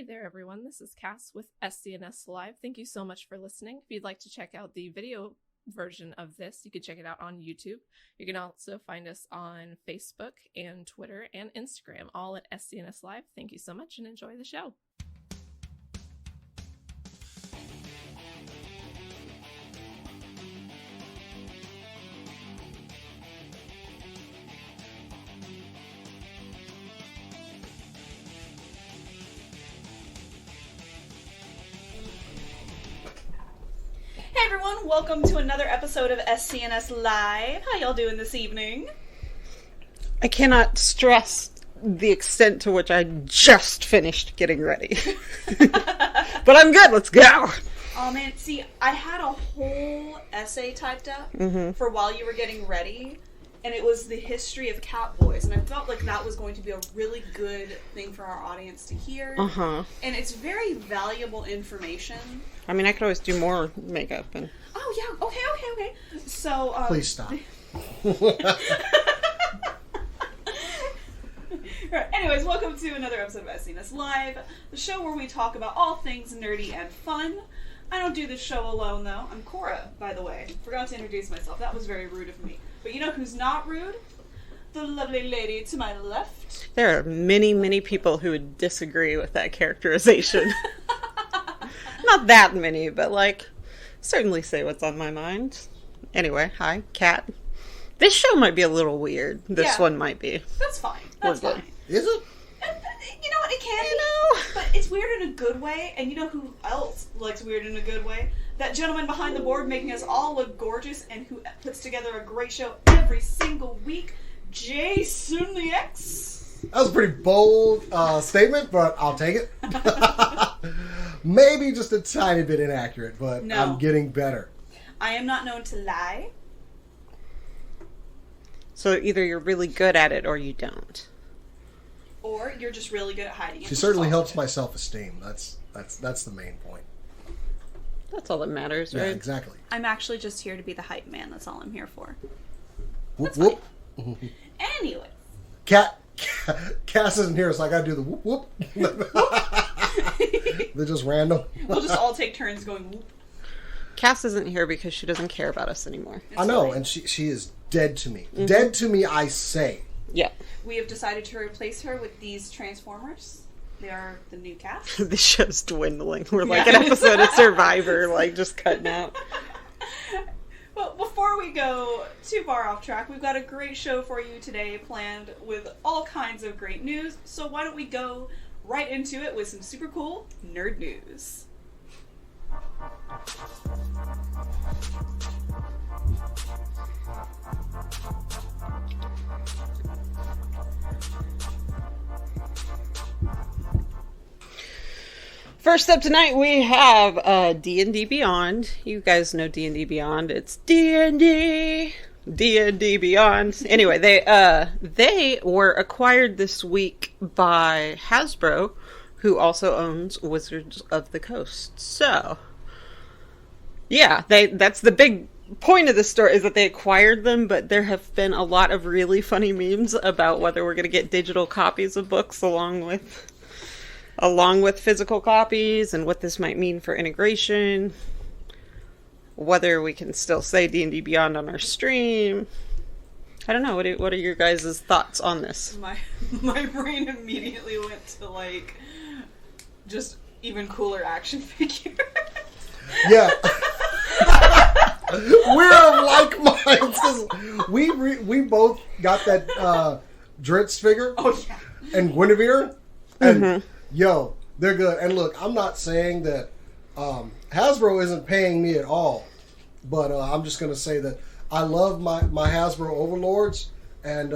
Hey there, everyone. This is Cass with SCNS Live. Thank you so much for listening. If you'd like to check out the video version of this, you can check it out on YouTube. You can also find us on Facebook and Twitter and Instagram, all at SCNS Live. Thank you so much and enjoy the show. Hey everyone, welcome to another episode of SCNS Live. How y'all doing this evening? I cannot stress the extent to which I just finished getting ready. But I'm good, let's go! Oh man, see, I had a whole essay typed up for while you were getting ready, and it was the history of Catboys, and I felt like that was going to be a really good thing for our audience to hear. And it's very valuable information. I mean, I could always do more makeup and... Oh yeah, okay. So, Please stop. Right, anyways, welcome to another episode of SCNS Live, the show where we talk about all things nerdy and fun. I don't do this show alone, though. I'm Cora, by the way. Forgot to introduce myself. That was very rude of me. But you know who's not rude? The lovely lady to my left. There are many, many people who would disagree with that characterization. Not that many, but, like, certainly say what's on my mind. Anyway, hi, Kat. This show might be a little weird. This one might be. That's fine. That's fine. Is it? You know what? It can be. But it's weird in a good way. And you know who else likes weird in a good way? That gentleman behind the board making us all look gorgeous and who puts together a great show every single week, Jason the X. That was a pretty bold statement, but I'll take it. Maybe just a tiny bit inaccurate, but No. I'm getting better. I am not known to lie. So either you're really good at it or you don't. Or you're just really good at hiding it. She certainly helps my self-esteem. That's the main point. That's all that matters, Yeah, right? exactly. I'm actually just here to be the hype man. That's all I'm here for. Whoop, That's whoop. Anyway. Cass isn't here, so I gotta do the whoop, whoop. They're just random. We'll just all take turns going whoop. Cass isn't here because she doesn't care about us anymore. I know, and she is dead to me. Dead to me, I say. Yeah. We have decided to replace her with these Transformers. They are the new cast. This show's dwindling. We're like an episode of Survivor, like, just cutting out. But before we go too far off track, we've got a great show for you today planned with all kinds of great news. So why don't we go right into it with some super cool nerd news. First up tonight, we have D&D Beyond. You guys know D&D Beyond. It's D&D Beyond. Anyway, they were acquired this week by Hasbro, who also owns Wizards of the Coast. So, yeah, that's the big point of the story, is that they acquired them, but there have been a lot of really funny memes about whether we're going to get digital copies of books along with physical copies, and what this might mean for integration, whether we can still say D&D Beyond on our stream. I don't know, what are your guys' thoughts on this? My brain immediately went to, like, just even cooler action figures. Yeah. We're of like minds, 'cause we both got that Dritz figure. Oh, yeah. And Guinevere. And yo, they're good. And look, I'm not saying that Hasbro isn't paying me at all, but I'm just going to say that I love my Hasbro overlords, and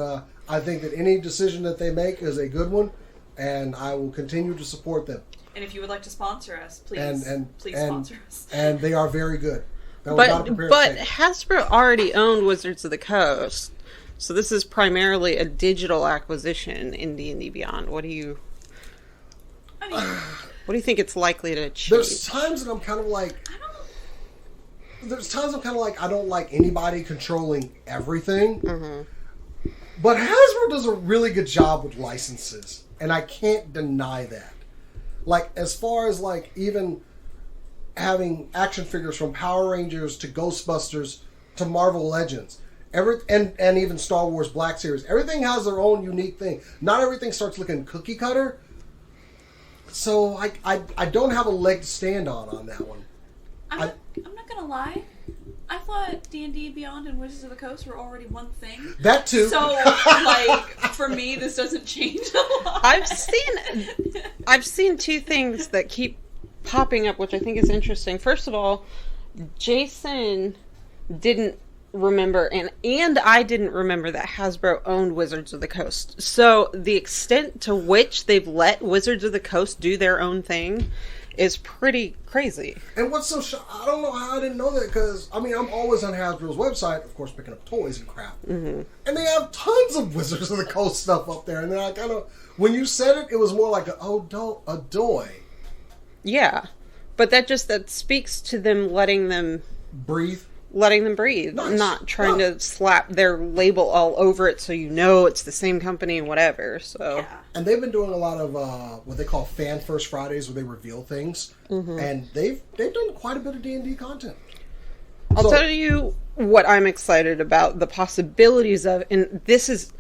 I think that any decision that they make is a good one, and I will continue to support them. And if you would like to sponsor us, please sponsor us. And they are very good. But Hasbro already owned Wizards of the Coast, so this is primarily a digital acquisition in D&D Beyond. What do you think it's likely to change? There's times that I'm kind of like, I don't like anybody controlling everything. But Hasbro does a really good job with licenses, and I can't deny that. Like, as far as, like, even having action figures from Power Rangers to Ghostbusters to Marvel Legends. And even Star Wars Black Series. Everything has their own unique thing. Not everything starts looking cookie cutter. So I don't have a leg to stand on that one. I'm not gonna lie. I thought D&D Beyond and Wizards of the Coast were already one thing. That too. So, like, for me, this doesn't change a lot. I've seen two things that keep popping up, which I think is interesting. First of all, Jason didn't remember, and I didn't remember that Hasbro owned Wizards of the Coast. So the extent to which they've let Wizards of the Coast do their own thing is pretty crazy. And what's so I don't know how I didn't know that, because I mean, I'm always on Hasbro's website, of course, picking up toys and crap, and they have tons of Wizards of the Coast stuff up there. And then I kind of, when you said it, it was more like a doy. Yeah, but that speaks to them letting them breathe. Nice. Not trying to slap their label all over it so you know it's the same company and whatever. So, yeah. And they've been doing a lot of what they call Fan First Fridays, where they reveal things, and they've done quite a bit of D&D content. I'll tell you what I'm excited about, the possibilities of, and this is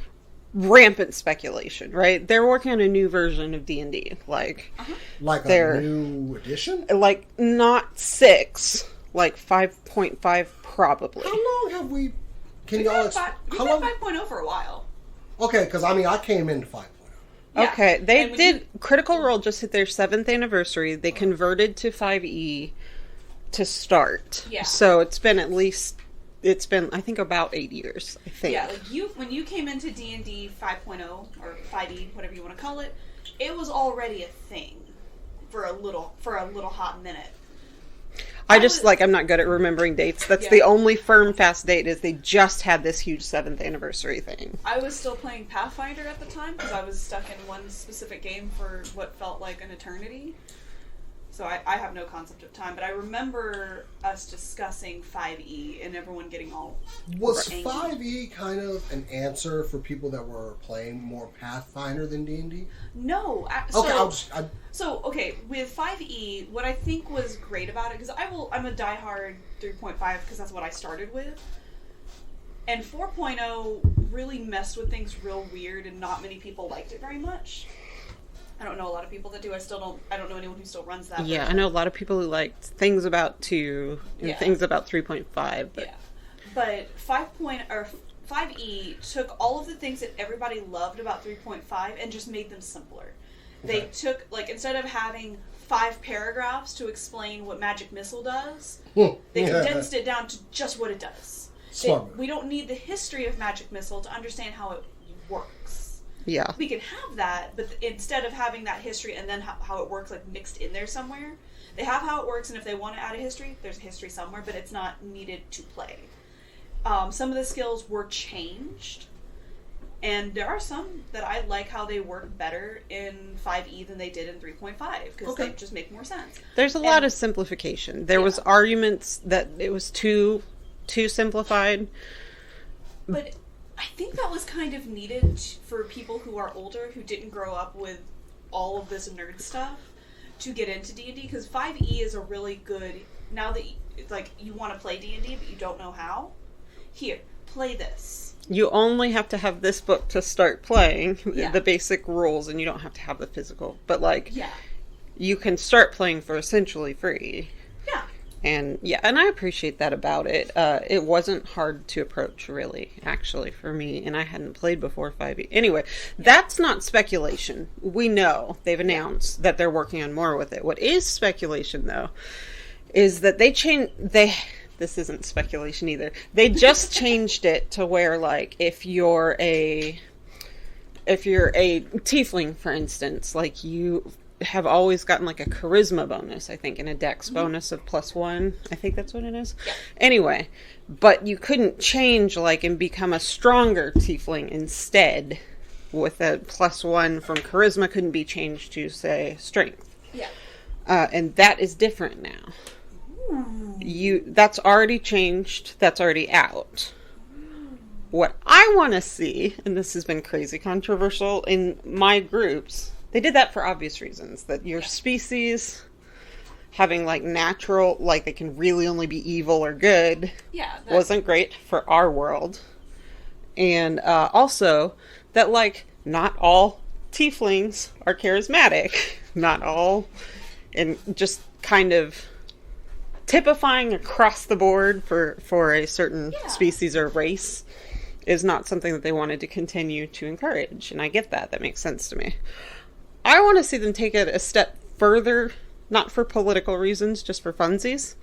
rampant speculation, right? They're working on a new version of D&D, like a new edition, like not 6. Like 5.5 probably. How long have we... We've had 5.0 for a while. Okay, because I mean, I came into 5.0. Yeah. Okay, they did... Critical Role just hit their 7th anniversary. They converted to 5e to start. Yeah. So it's been I think, about 8 years, I think. Yeah, like when you came into D&D 5.0, or 5e, whatever you want to call it, it was already a thing for a little hot minute. I'm not good at remembering dates. That's the only firm fast date, is they just had this huge 7th anniversary thing. I was still playing Pathfinder at the time, because I was stuck in one specific game for what felt like an eternity. So I have no concept of time, but I remember us discussing 5e and everyone getting all Was angry. 5e kind of an answer for people that were playing more Pathfinder than D&D? No. Okay, with 5e, what I think was great about it, because I'm a diehard 3.5 because that's what I started with. And 4.0 really messed with things real weird, and not many people liked it very much. I don't know a lot of people that do. I don't know anyone who still runs that. Yeah, version. I know a lot of people who liked things about 2 and things about 3.5. But... Yeah. But 5e took all of the things that everybody loved about 3.5 and just made them simpler. They took, like, instead of having 5 paragraphs to explain what Magic Missile does, they condensed it down to just what it does. We don't need the history of Magic Missile to understand how it works. Yeah. We can have that, but instead of having that history and then how it works, like, mixed in there somewhere, they have how it works, and if they want to add a history, there's a history somewhere, but it's not needed to play. Some of the skills were changed, and there are some that I like how they work better in 5e than they did in 3.5, because they just make more sense. There's a lot of simplification. There was arguments that it was too simplified. But I think that was kind of needed for people who are older, who didn't grow up with all of this nerd stuff, to get into D&D, because 5e is a really good, now that you want to play D&D but you don't know how, here, play this. You only have to have this book to start playing, the basic rules, and you don't have to have the physical. But, you can start playing for essentially free. Yeah. And I appreciate that about it. It wasn't hard to approach, really, actually, for me. And I hadn't played before 5e. Anyway, that's not speculation. We know they've announced that they're working on more with it. What is speculation, though, is that this isn't speculation either. They just changed it to where, like, if you're a tiefling, for instance, like, you have always gotten, like, a charisma bonus, I think, and a dex bonus of +1. I think that's what it is. Yeah. Anyway, but you couldn't change, like, and become a stronger tiefling instead with a +1 from charisma. Couldn't be changed to, say, strength. Yeah. And that is different now. That's already changed. That's already out. What I want to see, and this has been crazy controversial in my groups, They did that for obvious reasons, that your species having like natural, like they can really only be evil or good, wasn't great for our world. And also that like not all tieflings are charismatic, not all, and just kind of typifying across the board for a certain species or race is not something that they wanted to continue to encourage. And I get that. That makes sense to me. I want to see them take it a step further, not for political reasons, just for funsies.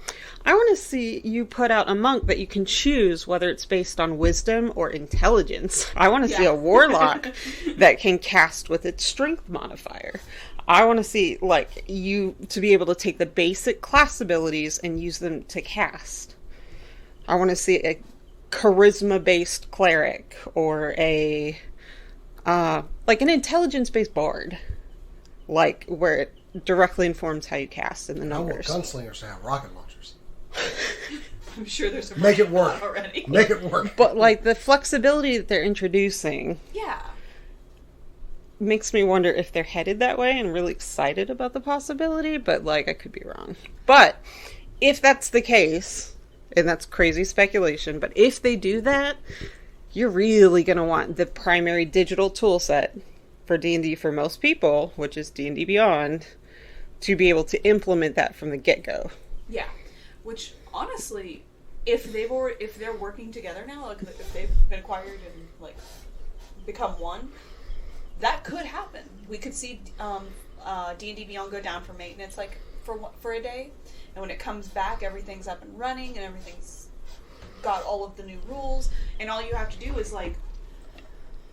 I want to see you put out a monk that you can choose whether it's based on wisdom or intelligence. I want to see a warlock that can cast with its strength modifier. I want to see, like, you to be able to take the basic class abilities and use them to cast. I want to see a charisma-based cleric or a, like an intelligence-based bard. Like, where it directly informs how you cast in the numbers. I want gunslingers to have rocket launchers. I'm sure there's a Make it work already. Make it work. But, like, the flexibility that they're introducing makes me wonder if they're headed that way and really excited about the possibility, but, like, I could be wrong. But, if that's the case, and that's crazy speculation, but if they do that, you're really going to want the primary digital tool set for D&D for most people, which is D&D Beyond, to be able to implement that from the get-go. Yeah, which honestly, if they're working together now, like if they've been acquired and like become one, that could happen. We could see D&D Beyond go down for maintenance like for a day, and when it comes back, everything's up and running and everything's got all of the new rules, and all you have to do is like,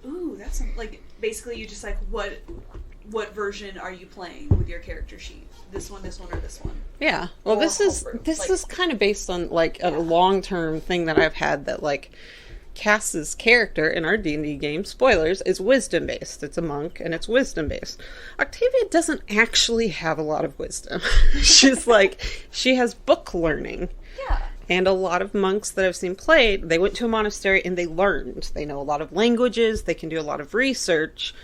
ooh, that's like basically you just like what version are you playing with your character sheet? This one, or this one? Yeah. Well, or this is kind of based on like a long-term thing that I've had that like Cass's character in our D&D game, spoilers, is wisdom based. It's a monk and it's wisdom based. Octavia doesn't actually have a lot of wisdom. She has book learning. Yeah. And a lot of monks that I've seen played, they went to a monastery and they learned. They know a lot of languages. They can do a lot of research.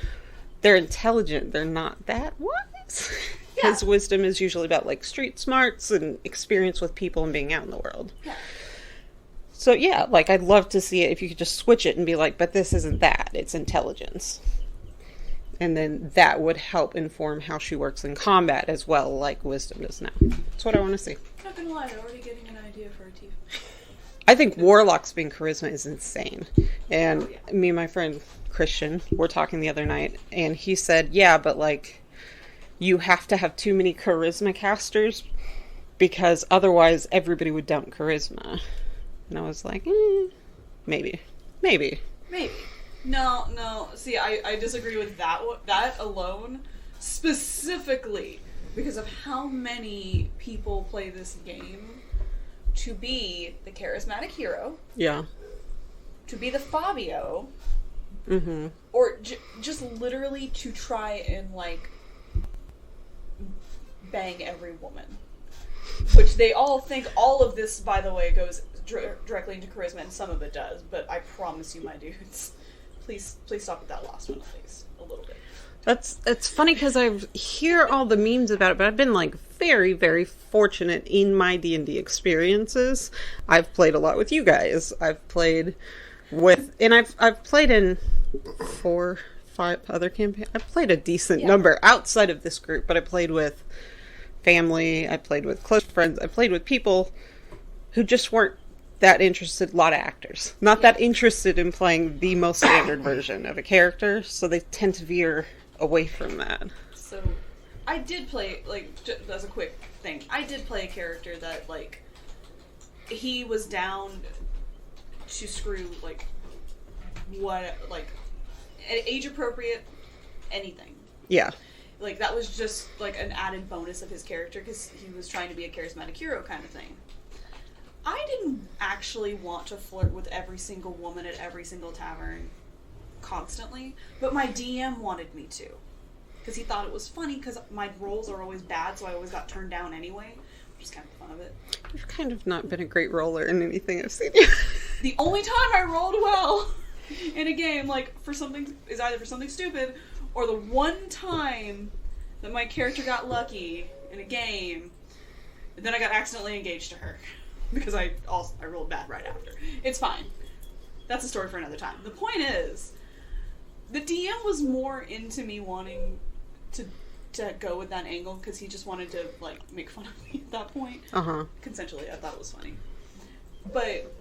They're intelligent. They're not that wise. Because wisdom is usually about, like, street smarts and experience with people and being out in the world. Yeah. So, yeah, like, I'd love to see it if you could just switch it and be like, but this isn't that. It's intelligence. And then that would help inform how she works in combat as well, like wisdom does now. That's what I want to see. Not gonna lie, I'm already getting an idea for a team. I think warlocks being charisma is insane. And me and my friend Christian were talking the other night, and he said, yeah, but like, you have to have too many charisma casters because otherwise everybody would dump charisma. And I was like, maybe. No. See, I disagree with that alone, specifically because of how many people play this game to be the charismatic hero. Yeah. To be the Fabio. Mm-hmm. Or just literally to try and, like, bang every woman. Which they all think all of this, by the way, goes directly into charisma, and some of it does, but I promise you, my dudes, please stop with that last one, at least. A little bit. It's funny because I hear all the memes about it, but I've been like very, very fortunate in my D&D experiences. I've played a lot with you guys. I've played with, and I've played in 4, 5 other campaigns. I've played a decent number outside of this group, but I played with family. I played with close friends. I played with people who just weren't that interested, a lot of actors, not that interested in playing the most standard version of a character, so they tend to veer away from that. So, I did play, like, as a quick thing, I did play a character that, like, he was down to screw, like, what, like, age-appropriate anything. Yeah. Like, that was just, like, an added bonus of his character, because he was trying to be a charismatic hero kind of thing. I didn't actually want to flirt with every single woman at every single tavern constantly, but my DM wanted me to. Because he thought it was funny, because my rolls are always bad, so I always got turned down anyway, which is kind of fun of it. You've kind of not been a great roller in anything I've seen you. The only time I rolled well in a game, like, is either for something stupid, or the one time that my character got lucky in a game, and then I got accidentally engaged to her because I rolled bad right after. It's fine. That's a story for another time. The point is, the DM was more into me wanting to go with that angle because he just wanted to like make fun of me at that point. Consensually, I thought it was funny, but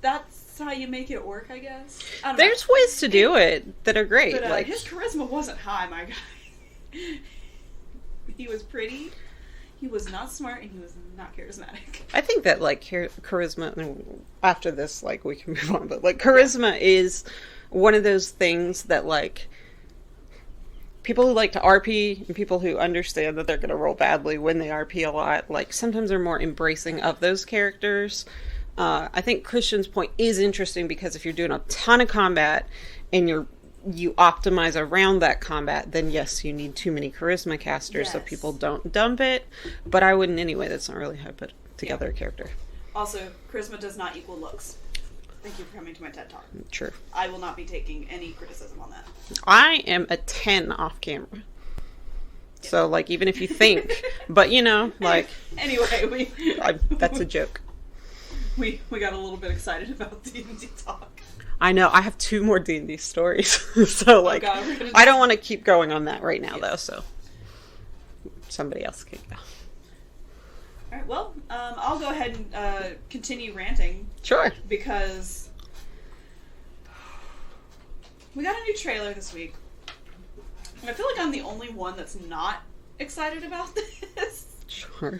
that's how you make it work, I guess. I don't There's know. ways to do it that are great. But like his charisma wasn't high, my guy. He was pretty, he was not smart, and he was not charismatic. I think that like charisma. And after this, like we can move on, but like charisma is one of those things that like people who like to RP and people who understand that they're going to roll badly when they RP a lot, like sometimes are more embracing of those characters. I think Christian's point is interesting because if you're doing a ton of combat and you optimize around that combat, then yes, you need too many charisma casters so people don't dump it. But I wouldn't anyway. That's not really how I put together a character. Also, charisma does not equal looks. Thank you for coming to my TED Talk. True. I will not be taking any criticism on that. I am a 10 off camera. So, like, even if you think, but you know, like... Anyway, that's a joke. We got a little bit excited about D&D talk. I know, I have 2 more D&D stories. So, like, I don't want to keep going on that right now, though, so... Somebody else can go. Alright, well, I'll go ahead and continue ranting. Sure. Because we got a new trailer this week. And I feel like I'm the only one that's not excited about this. Sure.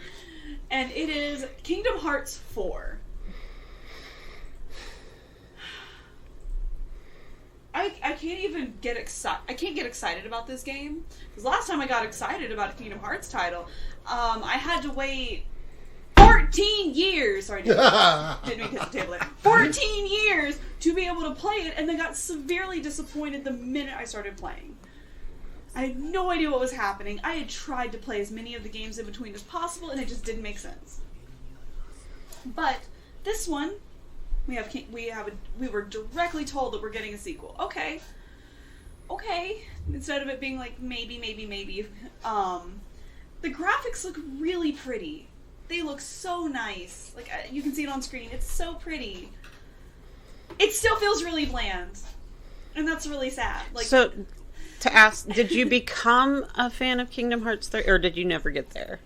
And it is Kingdom Hearts 4. I can't even get excited. I can't get excited about this game. Because last time I got excited about a Kingdom Hearts title, I had to wait 14 years. Sorry, didn't mean to hit the table there. 14 years to be able to play it, and then got severely disappointed the minute I started playing. I had no idea what was happening. I had tried to play as many of the games in between as possible, and it just didn't make sense. But this one, we were directly told that we're getting a sequel. Okay. Instead of it being like maybe. The graphics look really pretty. They look so nice. Like, you can see it on screen. It's so pretty. It still feels really bland. And that's really sad. Like, so, to ask, did you become a fan of Kingdom Hearts 3, or did you never get there?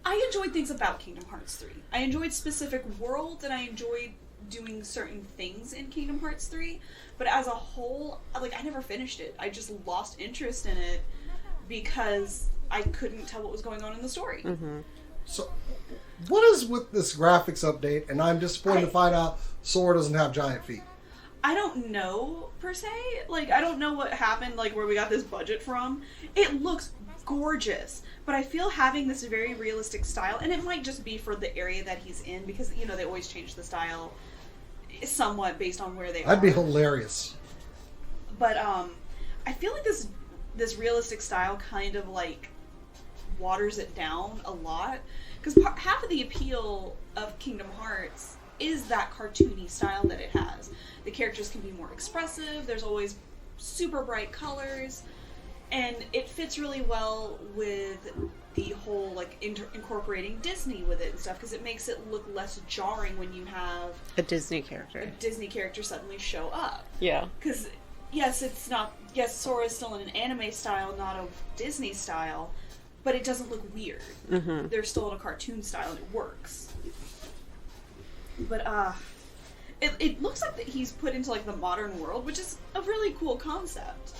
I enjoyed things about Kingdom Hearts 3. I enjoyed specific worlds, and I enjoyed doing certain things in Kingdom Hearts 3. But as a whole, like, I never finished it. I just lost interest in it because I couldn't tell what was going on in the story. Mm-hmm. So, what is with this graphics update? And I'm disappointed to find out Sora doesn't have giant feet. I don't know, per se. Like, I don't know what happened, like, where we got this budget from. It looks gorgeous. But I feel having this very realistic style, and it might just be for the area that he's in, because, you know, they always change the style somewhat based on where they are. That'd be hilarious. But, I feel like this realistic style kind of, like, waters it down a lot. Because half of the appeal of Kingdom Hearts is that cartoony style that it has. The characters can be more expressive, there's always super bright colors, and it fits really well with the whole, like, incorporating Disney with it and stuff, because it makes it look less jarring when you have A Disney character. a Disney character suddenly show up. Yeah. Because, yes, Sora is still in an anime style, not a Disney style, but it doesn't look weird. Mm-hmm. They're still in a cartoon style, and it works. But, it looks like that he's put into, like, the modern world, which is a really cool concept.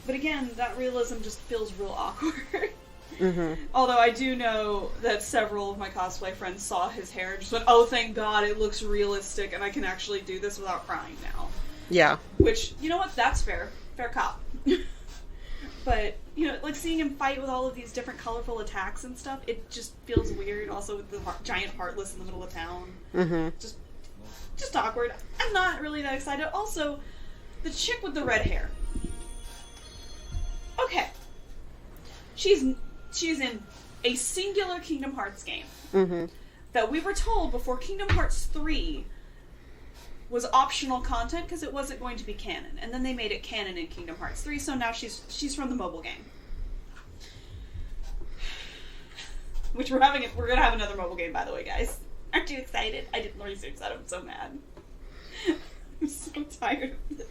But again, that realism just feels real awkward. Mm-hmm. Although I do know that several of my cosplay friends saw his hair and just went, oh, thank God, it looks realistic, and I can actually do this without crying now. Yeah. Which, you know what, that's fair. Fair cop. But, you know, like, seeing him fight with all of these different colorful attacks and stuff, it just feels weird, also with the giant Heartless in the middle of town. Mm-hmm. Just awkward. I'm not really that excited. Also, the chick with the red hair. Okay. She's in a singular Kingdom Hearts game. Mm-hmm. That we were told before Kingdom Hearts 3 was optional content because it wasn't going to be canon. And then they made it canon in Kingdom Hearts 3, so now she's from the mobile game. Which we're gonna have another mobile game, by the way, guys. Aren't you excited? I did research that. I'm so mad. I'm so tired of this.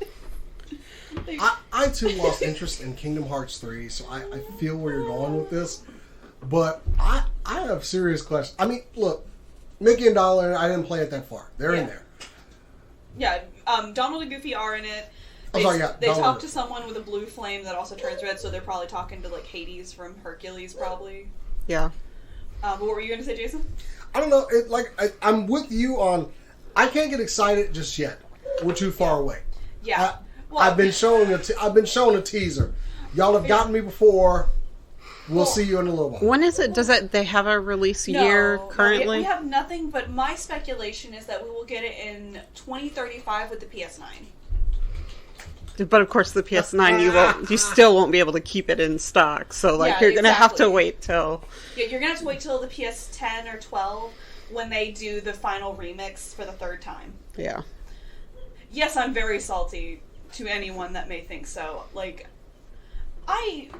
I too lost interest in Kingdom Hearts 3, so I feel where you're going with this. But I have serious questions. I mean, look, Mickey and Donald, I didn't play it that far. They're in there. Yeah, Donald and Goofy are in it. They talk to someone with a blue flame that also turns red, so they're probably talking to, like, Hades from Hercules, probably. Yeah. But what were you going to say, Jason? I don't know. I'm with you on... I can't get excited just yet. We're too far away. Yeah. I've been shown a teaser. Y'all have gotten me before. We'll see you in a little while. When is it? They have a release year currently? We have nothing, but my speculation is that we will get it in 2035 with the PS9. But of course, the PS9 you still won't be able to keep it in stock. So you're gonna have to wait till. Yeah, you're gonna have to wait till the PS10 or 12 when they do the final remix for the third time. Yeah. Yes, I'm very salty to anyone that may think so. Like, I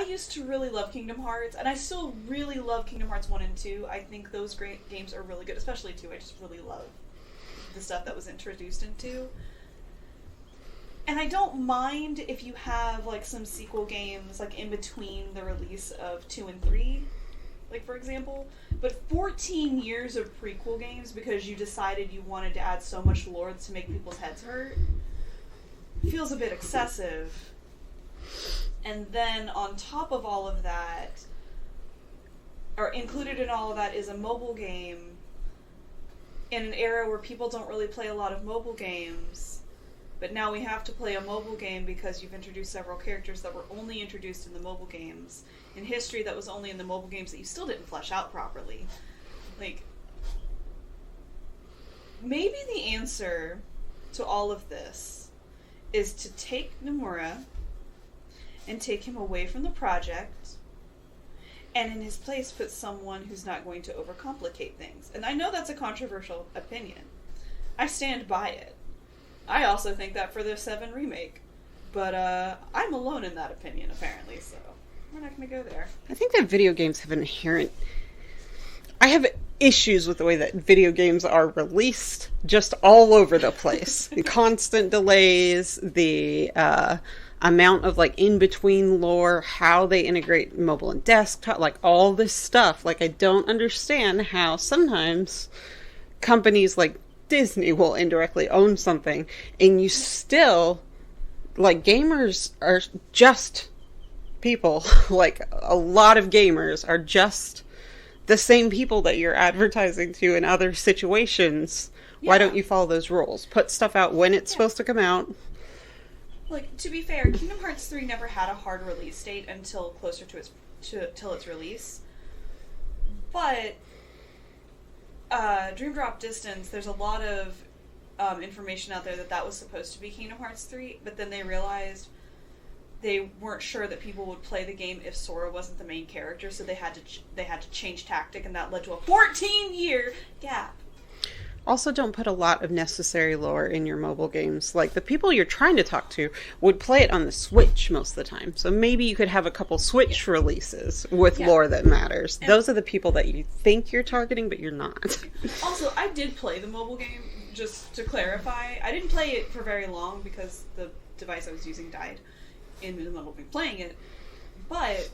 used to really love Kingdom Hearts, and I still really love Kingdom Hearts 1 and 2. I think those great games are really good, especially 2. I just really love the stuff that was introduced in 2. And I don't mind if you have, like, some sequel games, like, in between the release of 2 and 3, like, for example. But 14 years of prequel games because you decided you wanted to add so much lore to make people's heads hurt feels a bit excessive. And then on top of all of that, or included in all of that, is a mobile game in an era where people don't really play a lot of mobile games. But now we have to play a mobile game because you've introduced several characters that were only introduced in the mobile games. In history that was only in the mobile games that you still didn't flesh out properly. Like, maybe the answer to all of this is to take Nomura and take him away from the project, and in his place put someone who's not going to overcomplicate things. And I know that's a controversial opinion. I stand by it. I also think that for the 7 remake. But I'm alone in that opinion, apparently, so we're not going to go there. I think that video games have inherent... I have issues with the way that video games are released just all over the place. The constant delays, the amount of, like, in-between lore, how they integrate mobile and desktop, like, all this stuff. Like, I don't understand how sometimes companies like Disney will indirectly own something, and you still, like, gamers are just people. Like, a lot of gamers are just the same people that you're advertising to in other situations. Yeah. Why don't you follow those rules? Put stuff out when it's supposed to come out. Like, to be fair, Kingdom Hearts 3 never had a hard release date until closer to its release. But Dream Drop Distance, there's a lot of information out there that was supposed to be Kingdom Hearts 3, but then they realized they weren't sure that people would play the game if Sora wasn't the main character, so they had to change tactic, and that led to a 14-year gap. Also, don't put a lot of necessary lore in your mobile games. Like, the people you're trying to talk to would play it on the Switch most of the time. So maybe you could have a couple Switch releases with lore that matters. And those are the people that you think you're targeting, but you're not. Also, I did play the mobile game, just to clarify. I didn't play it for very long because the device I was using died in the middle of me playing it. But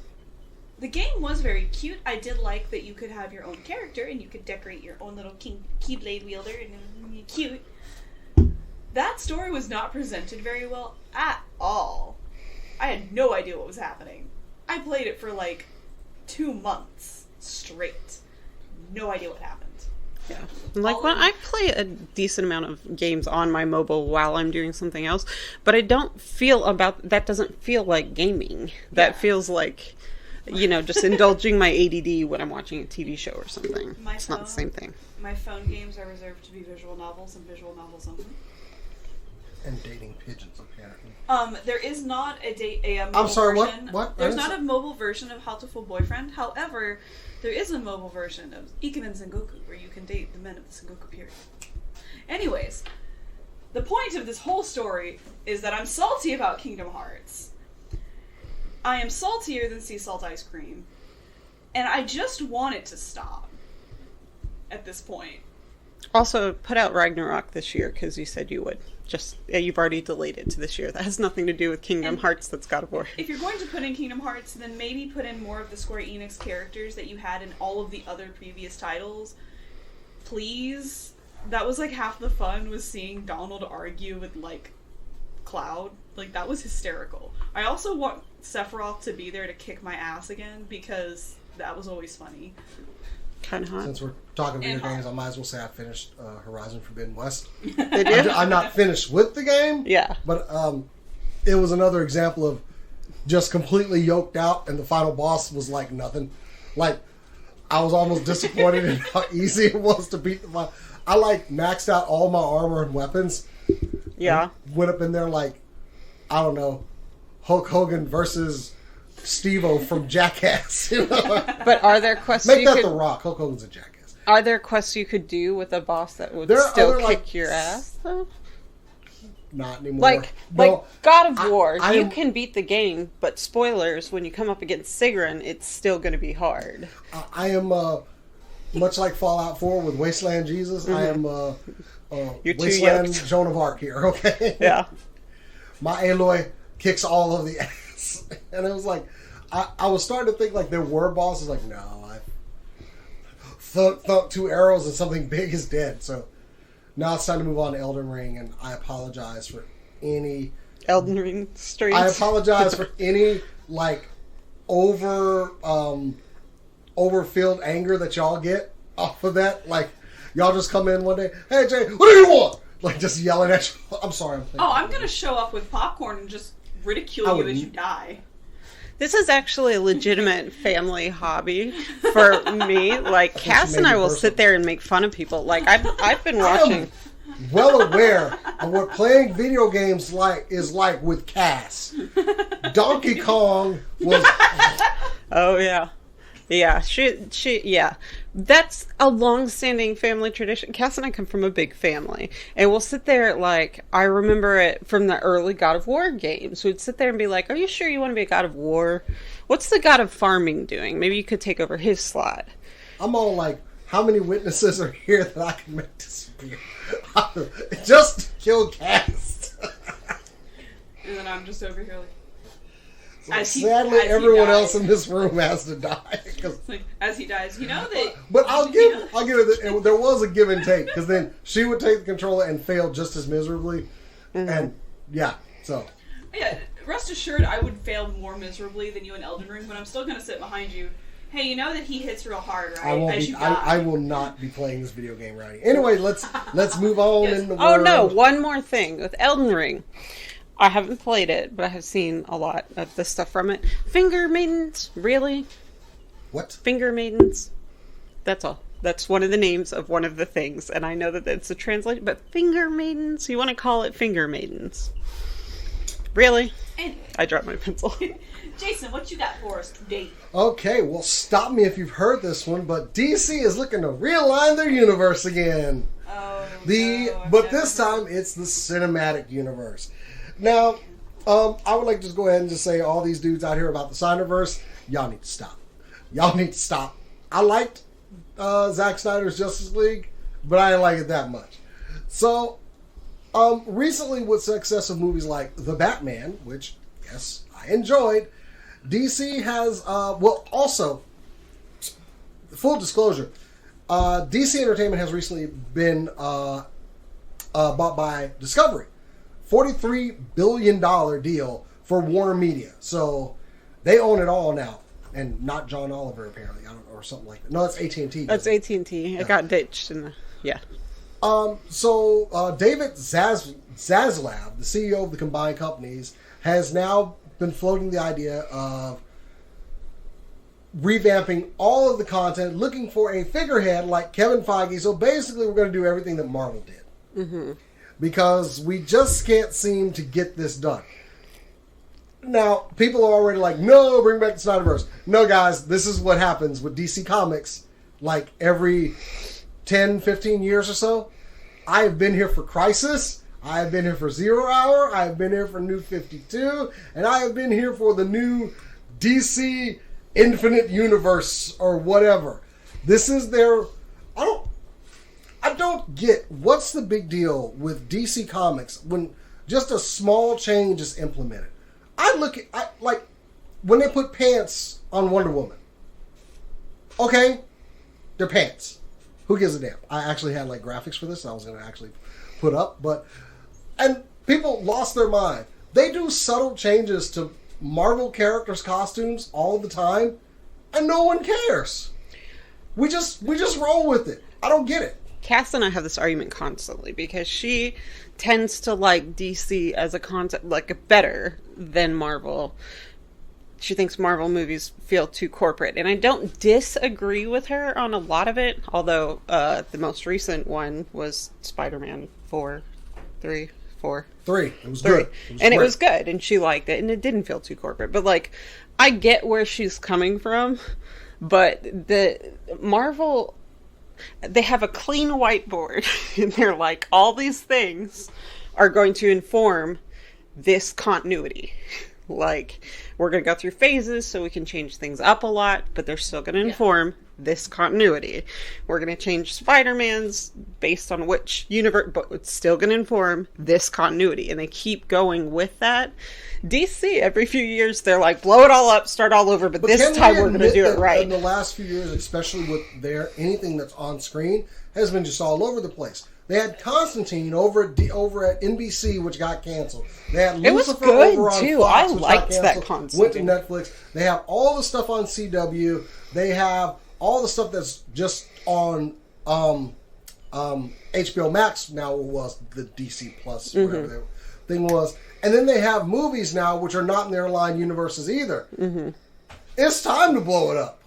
the game was very cute. I did like that you could have your own character and you could decorate your own little keyblade wielder and it was cute. That story was not presented very well at all. I had no idea what was happening. I played it for like 2 months straight. No idea what happened. Yeah. Like, when I play a decent amount of games on my mobile while I'm doing something else, but I don't feel that doesn't feel like gaming. That feels like, you know, just indulging my ADD when I'm watching a TV show or something. It's not the same thing. My phone games are reserved to be visual novels and visual novels only. And dating pigeons, apparently. There is not a mobile I'm sorry, version. what? There's not a mobile version of How to Fool Boyfriend. However, there is a mobile version of Ikemen Sengoku where you can date the men of the Sengoku period. Anyways, the point of this whole story is that I'm salty about Kingdom Hearts. I am saltier than sea salt ice cream. And I just want it to stop. At this point. Also, put out Ragnarok this year, because you said you would. You've already delayed it to this year. That has nothing to do with Kingdom Hearts, that's God of War. If you're going to put in Kingdom Hearts, then maybe put in more of the Square Enix characters that you had in all of the other previous titles. Please. That was like half the fun, was seeing Donald argue with, like, Cloud. Like, that was hysterical. I also want Sephiroth to be there to kick my ass again, because that was always funny. Kind of hot. Since we're talking video games, I might as well say I finished Horizon Forbidden West. Did you? I'm not finished with the game. Yeah. But it was another example of just completely yoked out, and the final boss was like nothing. Like, I was almost disappointed in how easy it was to beat the final. I like maxed out all my armor and weapons. Yeah. Went up in there like, I don't know, Hulk Hogan versus Steve-O from Jackass. You know? But are there quests Make you that could... The Rock. Hulk Hogan's a jackass. Are there quests you could do with a boss that would There are still other, kick like, your ass, though? Not anymore. Like No, God of War, I you am- can beat the game, but spoilers, when you come up against Sigrun, it's still going to be hard. I am, much like Fallout 4 with Wasteland Jesus, I am You're too Wasteland yoked. Joan of Arc here, okay? Yeah. My Aloy kicks all of the ass. And it was like, I was starting to think like there were bosses, like, no, I thunk 2 arrows and something big is dead. So now it's time to move on to Elden Ring, and I apologize for any... Elden Ring streets. I apologize for any, like, overfilled anger that y'all get off of that. Like, y'all just come in one day, hey, Jay, what do you want? Like, just yelling at you. I'm sorry. I'm gonna show up with popcorn and just ridicule you as you die. This is actually a legitimate family hobby for me. Like, Cass and I will sit there and make fun of people. Like, I've been watching... well aware of what playing video games is like with Cass. Donkey Kong was... Oh, yeah. Yeah, yeah. That's a long-standing family tradition. Cass and I come from a big family. And we'll sit there, like, I remember it from the early God of War games. We'd sit there and be like, are you sure you want to be a God of War? What's the God of Farming doing? Maybe you could take over his slot. I'm all like, how many witnesses are here that I can make disappear? Just kill Cass. And then I'm just over here like... Sadly, everyone else in this room has to die. Like, as he dies, you know that. But I'll give it. There was a give and take, because then she would take the controller and fail just as miserably, and yeah. So yeah, rest assured, I would fail more miserably than you in Elden Ring, but I'm still gonna sit behind you. Hey, you know that he hits real hard, right? I will not be playing this video game right. Anyway, let's move on in the Oh world. no! One more thing with Elden Ring. I haven't played it, but I have seen a lot of the stuff from it. Finger maidens? Really? What? Finger maidens. That's all. That's one of the names of one of the things, and I know that it's a translation, but finger maidens? You want to call it finger maidens? Really? Anyway. I dropped my pencil. Jason, what you got for us today? Okay, well, stop me if you've heard this one, but DC is looking to realign their universe again. Oh, But this time, it's the cinematic universe. Now, I would like to just go ahead and just say all these dudes out here about the Snyderverse, y'all need to stop. Y'all need to stop. I liked Zack Snyder's Justice League, but I didn't like it that much. So, recently with success of movies like The Batman, which, yes, I enjoyed, DC has, also, full disclosure, DC Entertainment has recently been bought by Discovery. $43 billion deal for Warner Media. So they own it all now. And not John Oliver, apparently. Or something like that. No, that's AT&T. That's AT&T. It got ditched in the... Yeah. So David Zaslav, the CEO of the combined companies, has now been floating the idea of revamping all of the content, looking for a figurehead like Kevin Feige. So basically, we're going to do everything that Marvel did. Mm-hmm. Because we just can't seem to get this done. Now, people are already like, no, bring back the Snyderverse. No, guys, this is what happens with DC Comics. Like, every 10, 15 years or so. I have been here for Crisis. I have been here for 0 Hour. I have been here for New 52. And I have been here for the new DC Infinite Universe or whatever. This is their... I don't get what's the big deal with DC Comics when just a small change is implemented. Like when they put pants on Wonder Woman. Okay, they're pants. Who gives a damn? I actually had like graphics for this I was going to actually put up, and people lost their mind. They do subtle changes to Marvel characters' costumes all the time, and no one cares. We just roll with it. I don't get it. Cass and I have this argument constantly because she tends to like DC as a concept, like better than Marvel. She thinks Marvel movies feel too corporate, and I don't disagree with her on a lot of it. Although the most recent one was Spider-Man 3. It was good. It was good, and she liked it, and it didn't feel too corporate. But like, I get where she's coming from, but the Marvel, they have a clean whiteboard, and they're like, all these things are going to inform this continuity. Like, we're going to go through phases so we can change things up a lot, but they're still going to inform this continuity. We're going to change Spider-Man's based on which universe, but it's still going to inform this continuity. And they keep going with that. DC, every few years, they're like, blow it all up, start all over, but this time we're going to do it right. In the last few years, especially with anything that's on screen, has been just all over the place. They had Constantine over at NBC, which got canceled. They had Lucifer over on too. Fox, I which liked got that canceled, Constantine. went to Netflix. They have all the stuff on CW. They have all the stuff that's just on HBO Max now. Was the DC Plus, whatever that thing was. And then they have movies now, which are not in their line universes either. Mm-hmm. It's time to blow it up.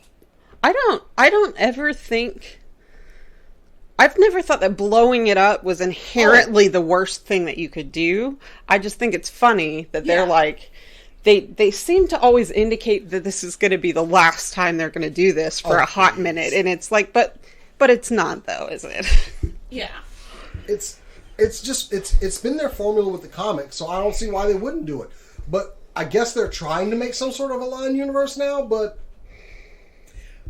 I don't ever think... I've never thought that blowing it up was inherently the worst thing that you could do. I just think it's funny that they're like... They seem to always indicate that this is going to be the last time they're going to do this for a hot minute. And it's like, but it's not, though, is it? Yeah. It's been their formula with the comics, so I don't see why they wouldn't do it. But I guess they're trying to make some sort of aligned universe now, but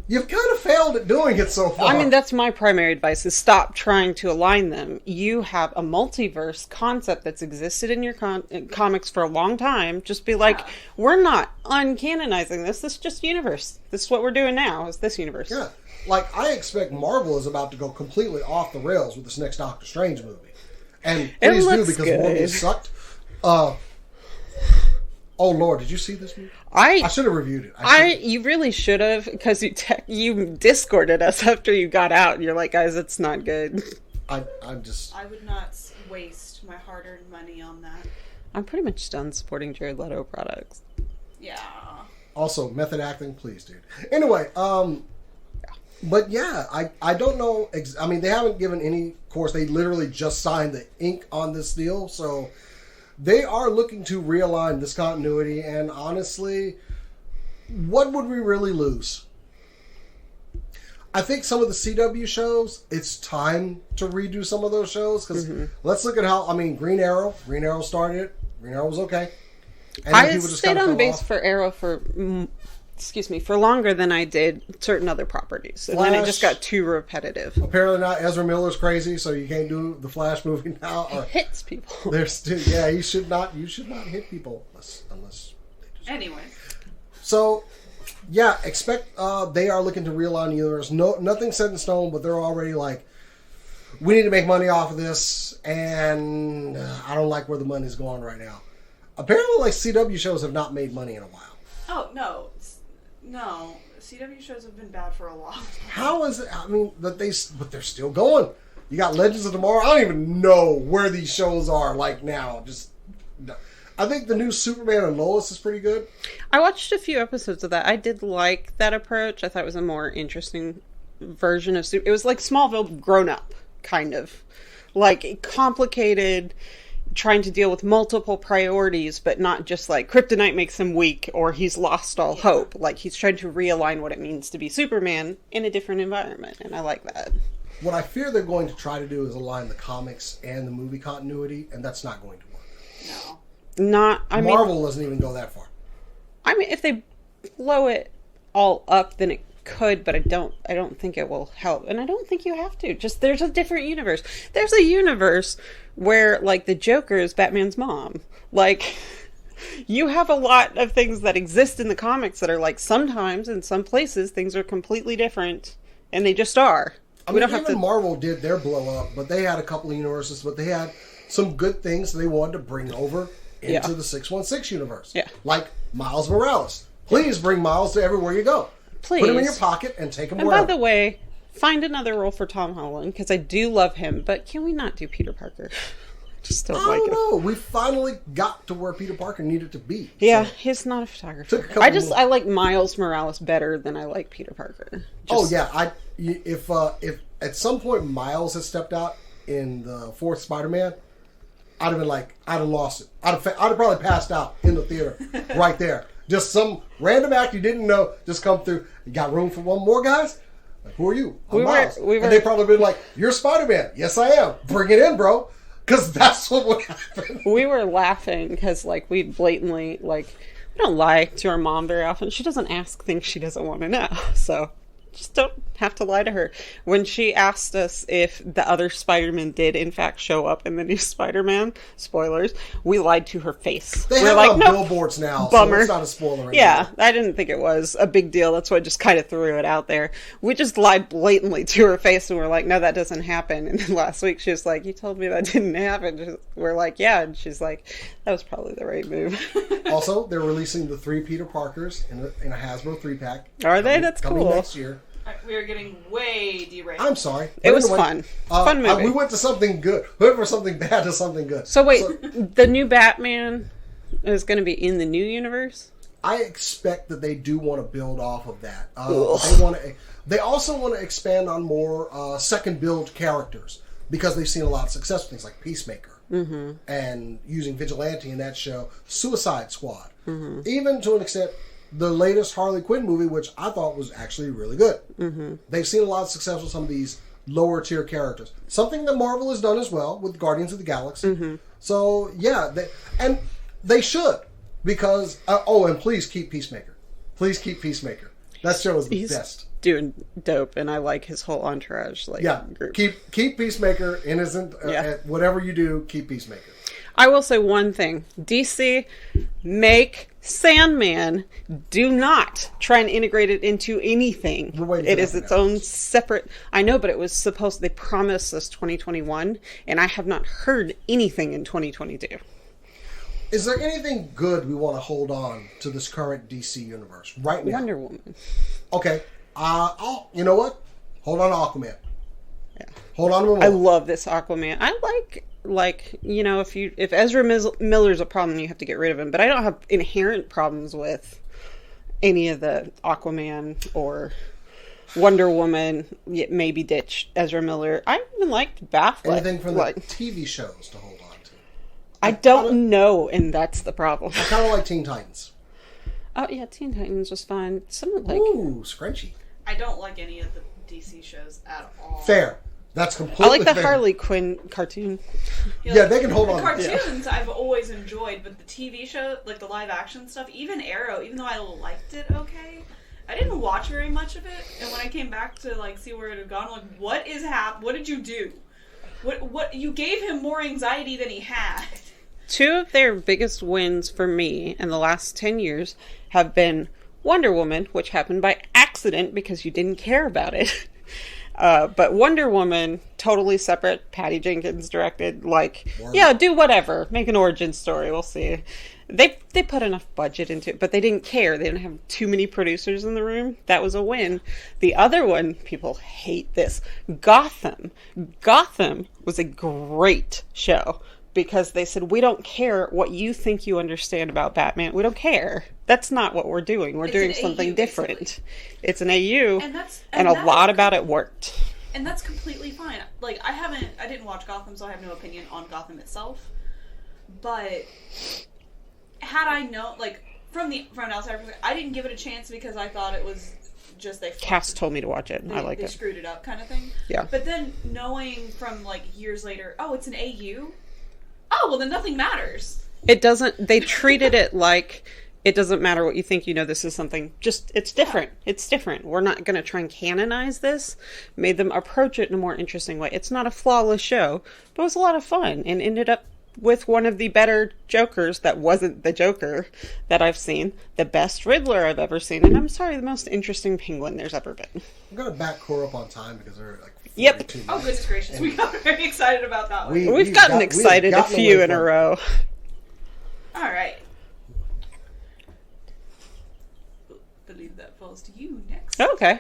you've kind of failed at doing it so far. I mean, that's my primary advice, is stop trying to align them. You have a multiverse concept that's existed in your comics for a long time. Just be like, we're not uncanonizing this. This is just universe. This is what we're doing now, is this universe. Yeah. Like, I expect Marvel is about to go completely off the rails with this next Doctor Strange movie. And please do, because Morbius sucked. Oh Lord, did you see this movie? I should have reviewed it. You really should have, because you Discorded us after you got out, and you're like, guys, it's not good. I would not waste my hard-earned money on that. I'm pretty much done supporting Jared Leto products. Yeah. Also, method acting, please, dude. Anyway, but yeah, I don't know. I mean, they haven't given any. Of course, they literally just signed the ink on this deal, so they are looking to realign this continuity. And honestly, what would we really lose? I think some of the CW shows, it's time to redo some of those shows, because let's look at how. I mean, Green Arrow started it. Green Arrow was okay. And I stayed on base for Arrow for longer than I did certain other properties. And then it just got too repetitive. Apparently not. Ezra Miller's crazy, so you can't do the Flash movie now. He hits people. You should not hit people unless they do. Anyway. So, yeah, expect they are looking to realign the universe. Nothing set in stone, but they're already like, we need to make money off of this, and I don't like where the money's going right now. Apparently, like, CW shows have not made money in a while. Oh, no. No. CW shows have been bad for a while. How is it? I mean, but they're still going. You got Legends of Tomorrow. I don't even know where these shows are, like, now. Just, no. I think the new Superman and Lois is pretty good. I watched a few episodes of that. I did like that approach. I thought it was a more interesting version of Superman. It was like Smallville grown up, kind of. Like, complicated, trying to deal with multiple priorities, but not just like kryptonite makes him weak or he's lost all hope. Like, he's trying to realign what it means to be Superman in a different environment, and I like that. What I fear they're going to try to do is align the comics and the movie continuity, and that's not going to work. No. Marvel doesn't even go that far. I mean, if they blow it all up, then it could, but I don't think it will help. And I don't think you have to. Just, there's a different universe. There's a universe where, like, the Joker is Batman's mom. Like, you have a lot of things that exist in the comics that are, like, sometimes in some places things are completely different, and they just are. I mean, even Marvel did their blow up, but they had a couple of universes, but they had some good things they wanted to bring over into the 616 universe. Yeah. Like Miles Morales. Please bring Miles to everywhere you go. Please. Put him in your pocket and take him And wherever. by the way, find another role for Tom Holland, because I do love him, but can we not do Peter Parker? Just don't I don't know. We finally got to where Peter Parker needed to be. Yeah, So- he's not a photographer. Took a couple I more. like Miles Morales better than I like Peter Parker. Oh yeah, if at some point Miles had stepped out in the fourth Spider-Man, I'd have been like, I'd have lost it. I'd have probably passed out in the theater right there. Just some random actor you didn't know just come through. You got room for one more, guys? Like, who are you? I'm Miles. we were- And they probably been like, you're Spider-Man. Yes, I am. Bring it in, bro. Because that's what would happen. We were laughing because, like, we blatantly, like, we don't lie to our mom very often. She doesn't ask things she doesn't want to know. So just don't have to lie to her. When she asked us if the other Spider-Man did, in fact, show up in the new Spider-Man, spoilers, we lied to her face. They We're have like, it on "Nope, billboards now, bummer." so it's not a spoiler anymore. Yeah, I didn't think it was a big deal. That's why I just kind of threw it out there. We just lied blatantly to her face, and we're like, no, that doesn't happen. And then last week, she was like, you told me that didn't happen. We're like, yeah. And she's like, that was probably the right move. Also, they're releasing the 3 Peter Parkers in a Hasbro 3-pack. Are they? That's coming cool. next year. We are getting way derailed. I'm sorry. It was Anyway, fun. Fun movie. We went to something good. We went from something bad to something good. So wait, the new Batman is going to be in the new universe? I expect that they do want to build off of that. Ugh. They also want to expand on more second build characters because they've seen a lot of success with things like Peacemaker and using Vigilante in that show, Suicide Squad, even to an extent. The latest Harley Quinn movie, which I thought was actually really good. They've seen a lot of success with some of these lower tier characters. Something that Marvel has done as well with Guardians of the Galaxy. So yeah, they should because and please keep Peacemaker. Please keep Peacemaker. That show is the best. Doing dope, and I like his whole entourage. Like, group. Keep Peacemaker innocent. Whatever you do, keep Peacemaker. I will say one thing. DC, make Sandman. Do not try and integrate it into anything. It is its own separate... I know, but it was supposed... They promised us 2021, and I have not heard anything in 2022. Is there anything good we want to hold on to this current DC universe right now? Wonder Woman. Okay. You know what? Hold on to Aquaman. Yeah. Hold on to Momoa. I love this Aquaman. I like, you know, if Ezra Miller's a problem, you have to get rid of him. But I don't have inherent problems with any of the Aquaman or Wonder Woman. Maybe ditch Ezra Miller. I even liked Batfleck. Anything from the TV shows to hold on to. I don't know, and that's the problem. I kind of like Teen Titans. Oh yeah, Teen Titans was fun. Ooh, scrunchy. I don't like any of the DC shows at all. Fair. That's completely I like the fair. Harley Quinn cartoon. Yeah, they can hold on. The cartoons I've always enjoyed, but the TV show, like the live action stuff, even Arrow, even though I liked it okay, I didn't watch very much of it. And when I came back to like see where it had gone, I'm like, what is What did you do? What you gave him more anxiety than he had. 2 of their biggest wins for me in the last 10 years have been Wonder Woman, which happened by accident because you didn't care about it. But Wonder Woman, totally separate. Patty Jenkins directed. Yeah, do whatever. Make an origin story. We'll see. They put enough budget into it, but they didn't care. They didn't have too many producers in the room. That was a win. The other one, people hate this. Gotham. Gotham was a great show because they said, we don't care what you think you understand about Batman. We don't care. That's not what we're doing. We're doing something AU, different. Basically. It's an AU, and a lot about it worked. And that's completely fine. Like, I didn't watch Gotham, so I have no opinion on Gotham itself. But had I known, like, from an outsider perspective, I didn't give it a chance because I thought it was just they Cass told me to watch it. I liked they it. screwed it up kind of thing. Yeah. But then knowing from like years later, oh, it's an AU. Oh, well then nothing matters. It doesn't. They treated it like it doesn't matter what you think. This is something. Just it's different. Yeah. It's different. We're not going to try and canonize this. Made them approach it in a more interesting way. It's not a flawless show, but it was a lot of fun and ended up with one of the better Jokers that wasn't the Joker that I've seen, the best Riddler I've ever seen, and I'm sorry, the most interesting Penguin there's ever been. I'm gonna back Cora up on time because they're like 42 Yep. minutes. Oh goodness gracious, we got very excited about that one. We've gotten excited a few in a row. All right. I believe that falls to you next. Okay.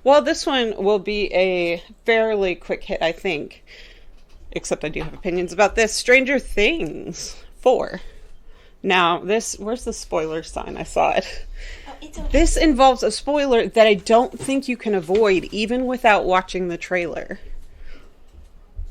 Well, this one will be a fairly quick hit, I think. Except I do have opinions about this. Stranger Things 4. Now, where's the spoiler sign? I saw it. Oh, it's okay. This involves a spoiler that I don't think you can avoid even without watching the trailer.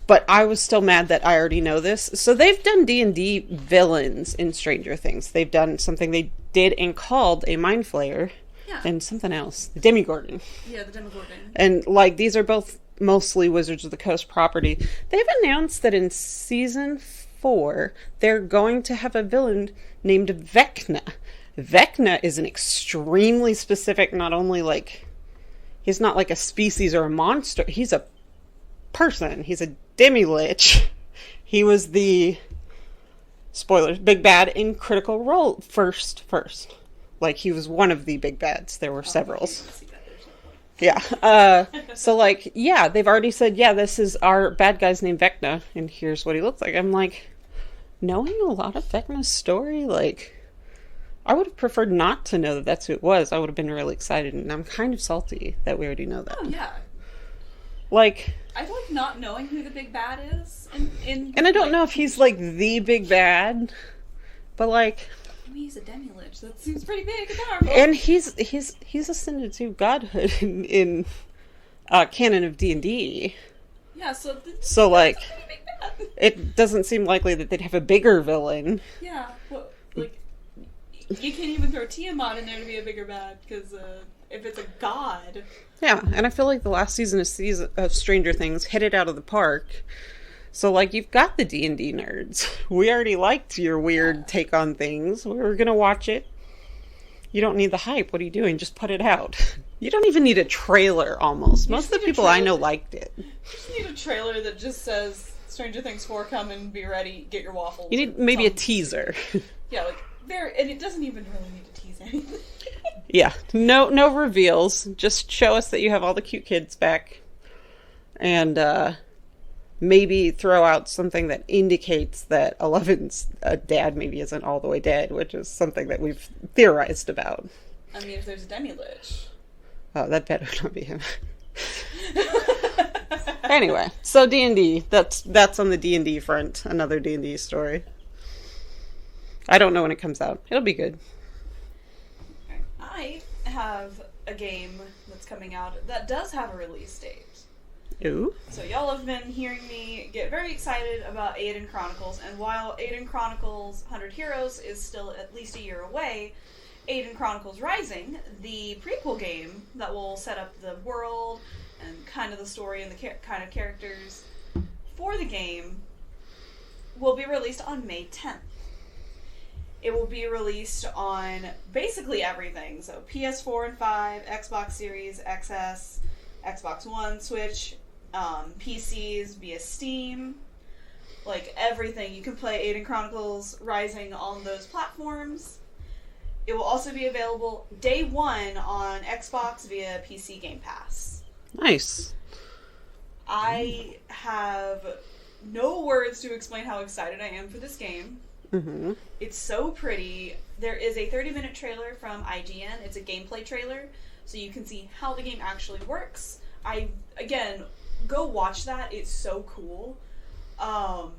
But I was still mad that I already know this. So they've done D&D villains in Stranger Things. They've done something they did and called a Mind Flayer. Yeah. And something else. The Demigorgon. Yeah, the Demogorgon. And, these are both mostly Wizards of the Coast property. They've announced that in Season 4, they're going to have a villain named Vecna. Vecna is an extremely specific, not only, he's not like a species or a monster. He's a person. He's a demi-lich. He was the, spoilers, big bad in Critical Role first. He was one of the big bads. There were several. Yeah. They've already said, this is our bad guy's named Vecna, and here's what he looks like. I'm like, knowing a lot of Vecna's story, I would have preferred not to know that that's who it was. I would have been really excited, and I'm kind of salty that we already know that. Oh, yeah. I feel like not knowing who the big bad is, and I don't know if he's, the big bad, but, he's a demi-lich. That seems pretty big and powerful. And he's ascended to godhood in canon of D&D. Yeah, so it doesn't seem likely that they'd have a bigger villain. Yeah, well, you can't even throw Tiamat in there to be a bigger bad, because if it's a god. Yeah, and I feel like the last season of Stranger Things hit it out of the park. So, you've got the D&D nerds. We already liked your weird take on things. We were going to watch it. You don't need the hype. What are you doing? Just put it out. You don't even need a trailer, almost. Most of the people I know liked it. You just need a trailer that just says, Stranger Things 4, come and be ready, get your waffles. You need maybe a teaser. Yeah, and it doesn't even really need to tease anything. Yeah, no reveals. Just show us that you have all the cute kids back. And, maybe throw out something that indicates that Eleven's dad maybe isn't all the way dead, which is something that we've theorized about. I mean, if there's a demi-lich. Oh, that better not be him. Anyway, so D&D. That's on the D&D front. Another D&D story. I don't know when it comes out. It'll be good. I have a game that's coming out that does have a release date. Ooh. So y'all have been hearing me get very excited about Aiden Chronicles, and while Aiden Chronicles 100 Heroes is still at least a year away, Aiden Chronicles Rising, the prequel game that will set up the world and kind of the story and the kind of characters for the game, will be released on May 10th. It will be released on basically everything, so PS4 and 5, Xbox Series, XS, Xbox One, Switch, PCs via Steam, everything. You can play Aiden Chronicles Rising on those platforms. It will also be available day one on Xbox via PC Game Pass. Nice. I have no words to explain how excited I am for this game. Mm-hmm. It's so pretty. There is a 30-minute trailer from IGN. It's a gameplay trailer, so you can see how the game actually works. Go watch that. It's so cool. The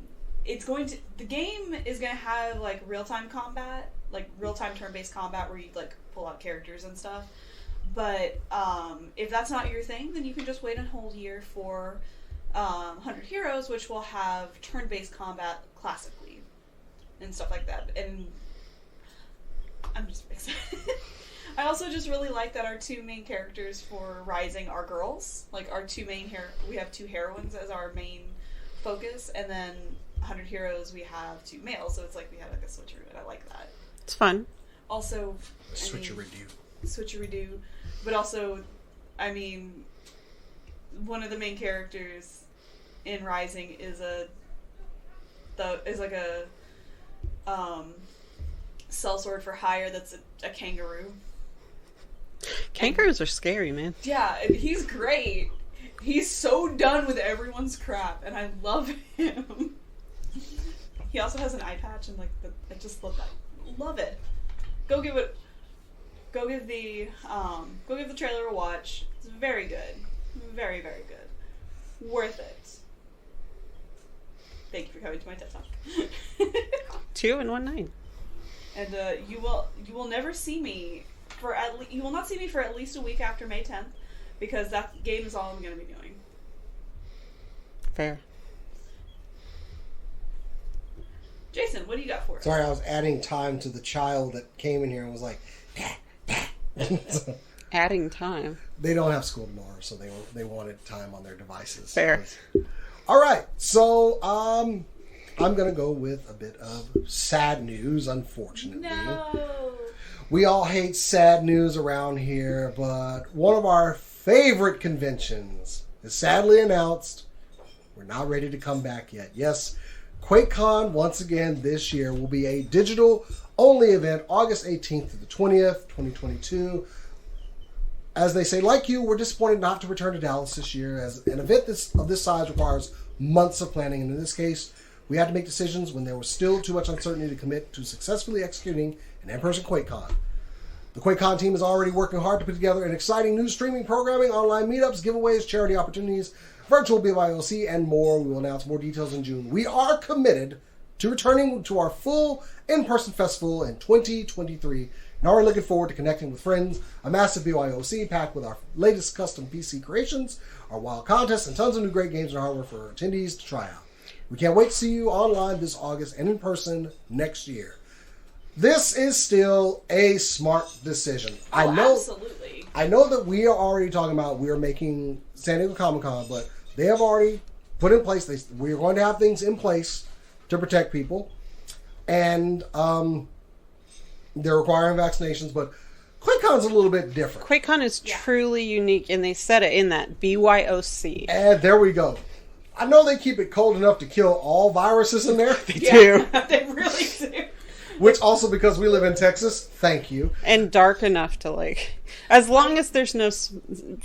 game is going to have, real-time combat, real-time turn-based combat where you, pull out characters and stuff. But, if that's not your thing, then you can just wait and hold here for 100 Heroes, which will have turn-based combat classically and stuff like that. And I'm just excited. I also just really like that our two main characters for Rising are girls. Like, our two main we have two heroines as our main focus, and then 100 Heroes we have two males, so it's like we have like a switcheroo, and I like that. It's fun. Also, switcheroo, but also, I mean, one of the main characters in Rising is like a sellsword for hire that's a kangaroo. Kangaroos are scary, man. Yeah, and he's great. He's so done with everyone's crap, and I love him. He also has an eye patch, and like, I just love that. Love it. Go give the trailer a watch. It's very good. Very, very good. Worth it. Thank you for coming to my TED Talk. 2 in 1 night. And you will never see me you will not see me for at least a week after May 10th, because that game is all I'm going to be doing. Fair. Jason, what do you got for us? Sorry, I was adding time to the child that came in here and was like, so, Adding time. they don't have school tomorrow, so they wanted time on their devices. Fair. All right, so I'm gonna go with a bit of sad news. Unfortunately, No. we all hate sad news around here, but one of our favorite conventions is sadly announced. We're not ready to come back yet. Yes, QuakeCon once again this year will be a digital-only event, August 18th to the 20th, 2022. As they say, like you, we're disappointed not to return to Dallas this year, as an event of this size requires months of planning, and in this case, we had to make decisions when there was still too much uncertainty to commit to successfully executing an in-person QuakeCon. The QuakeCon team is already working hard to put together an exciting new streaming programming, online meetups, giveaways, charity opportunities, virtual BYOC, and more. We will announce more details in June. We are committed to returning to our full in-person festival in 2023. Now we're looking forward to connecting with friends, a massive BYOC packed with our latest custom PC creations, our wild contests, and tons of new great games and hardware for attendees to try out. We can't wait to see you online this August and in person next year. This is still a smart decision. Absolutely. I know that we are already talking about we are making San Diego Comic-Con, but they have already put in place, we are going to have things in place to protect people. And they're requiring vaccinations, but QuakeCon's a little bit different. QuakeCon is truly unique, and they said it in that BYOC. And there we go. I know they keep it cold enough to kill all viruses in there. They do. They really do. Which also, because we live in Texas, thank you. And dark enough to, like, as long as there's no,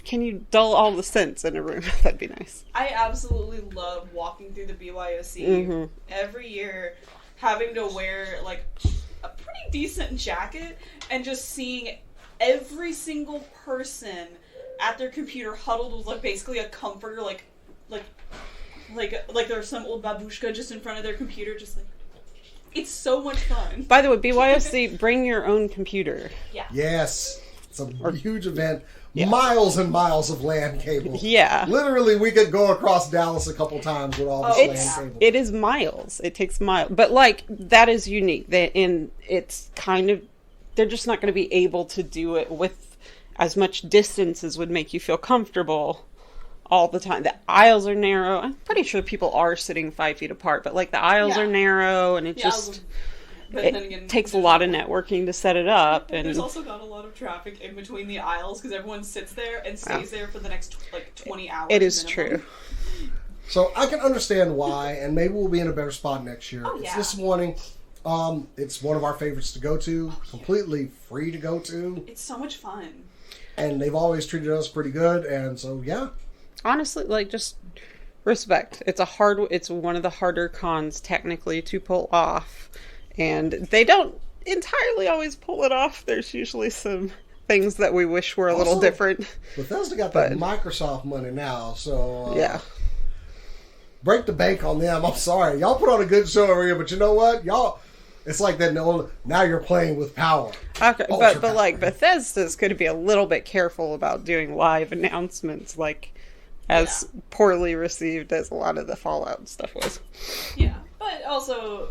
can you dull all the scents in a room? That'd be nice. I absolutely love walking through the BYOC every year, having to wear, like, a pretty decent jacket, and just seeing every single person at their computer huddled with, like, basically a comforter, like there's some old babushka just in front of their computer, just like, it's so much fun. By the way, BYOC, bring your own computer. Yeah. Yes. It's a huge event. Yeah. Miles and miles of LAN cable. Yeah. Literally, we could go across Dallas a couple times with all this LAN cable. It is miles. It takes miles. But, like, that is unique. And it's kind of, they're just not going to be able to do it with as much distance as would make you feel comfortable all the time. The aisles are narrow. I'm pretty sure people are sitting 5 feet apart, but, like, the aisles are narrow, and it just... It takes a lot of networking to set it up. And there's also not a lot of traffic in between the aisles, because everyone sits there and stays there for the next, 20 hours. It is minimum. True. So I can understand why, and maybe we'll be in a better spot next year. Oh, It's disappointing. It's one of our favorites to go to. Completely free to go to. It's so much fun. And they've always treated us pretty good, and so, yeah. Honestly, like, just respect. It's one of the harder cons, technically, to pull off. And they don't entirely always pull it off. There's usually some things that we wish were a little different. Bethesda got that Microsoft money now, so... yeah. Break the bank on them. I'm sorry. Y'all put on a good show over here, but you know what? Y'all... It's like that, now you're playing with power. Okay, but like, Bethesda's going to be a little bit careful about doing live announcements, like, as poorly received as a lot of the Fallout stuff was. Yeah, but also...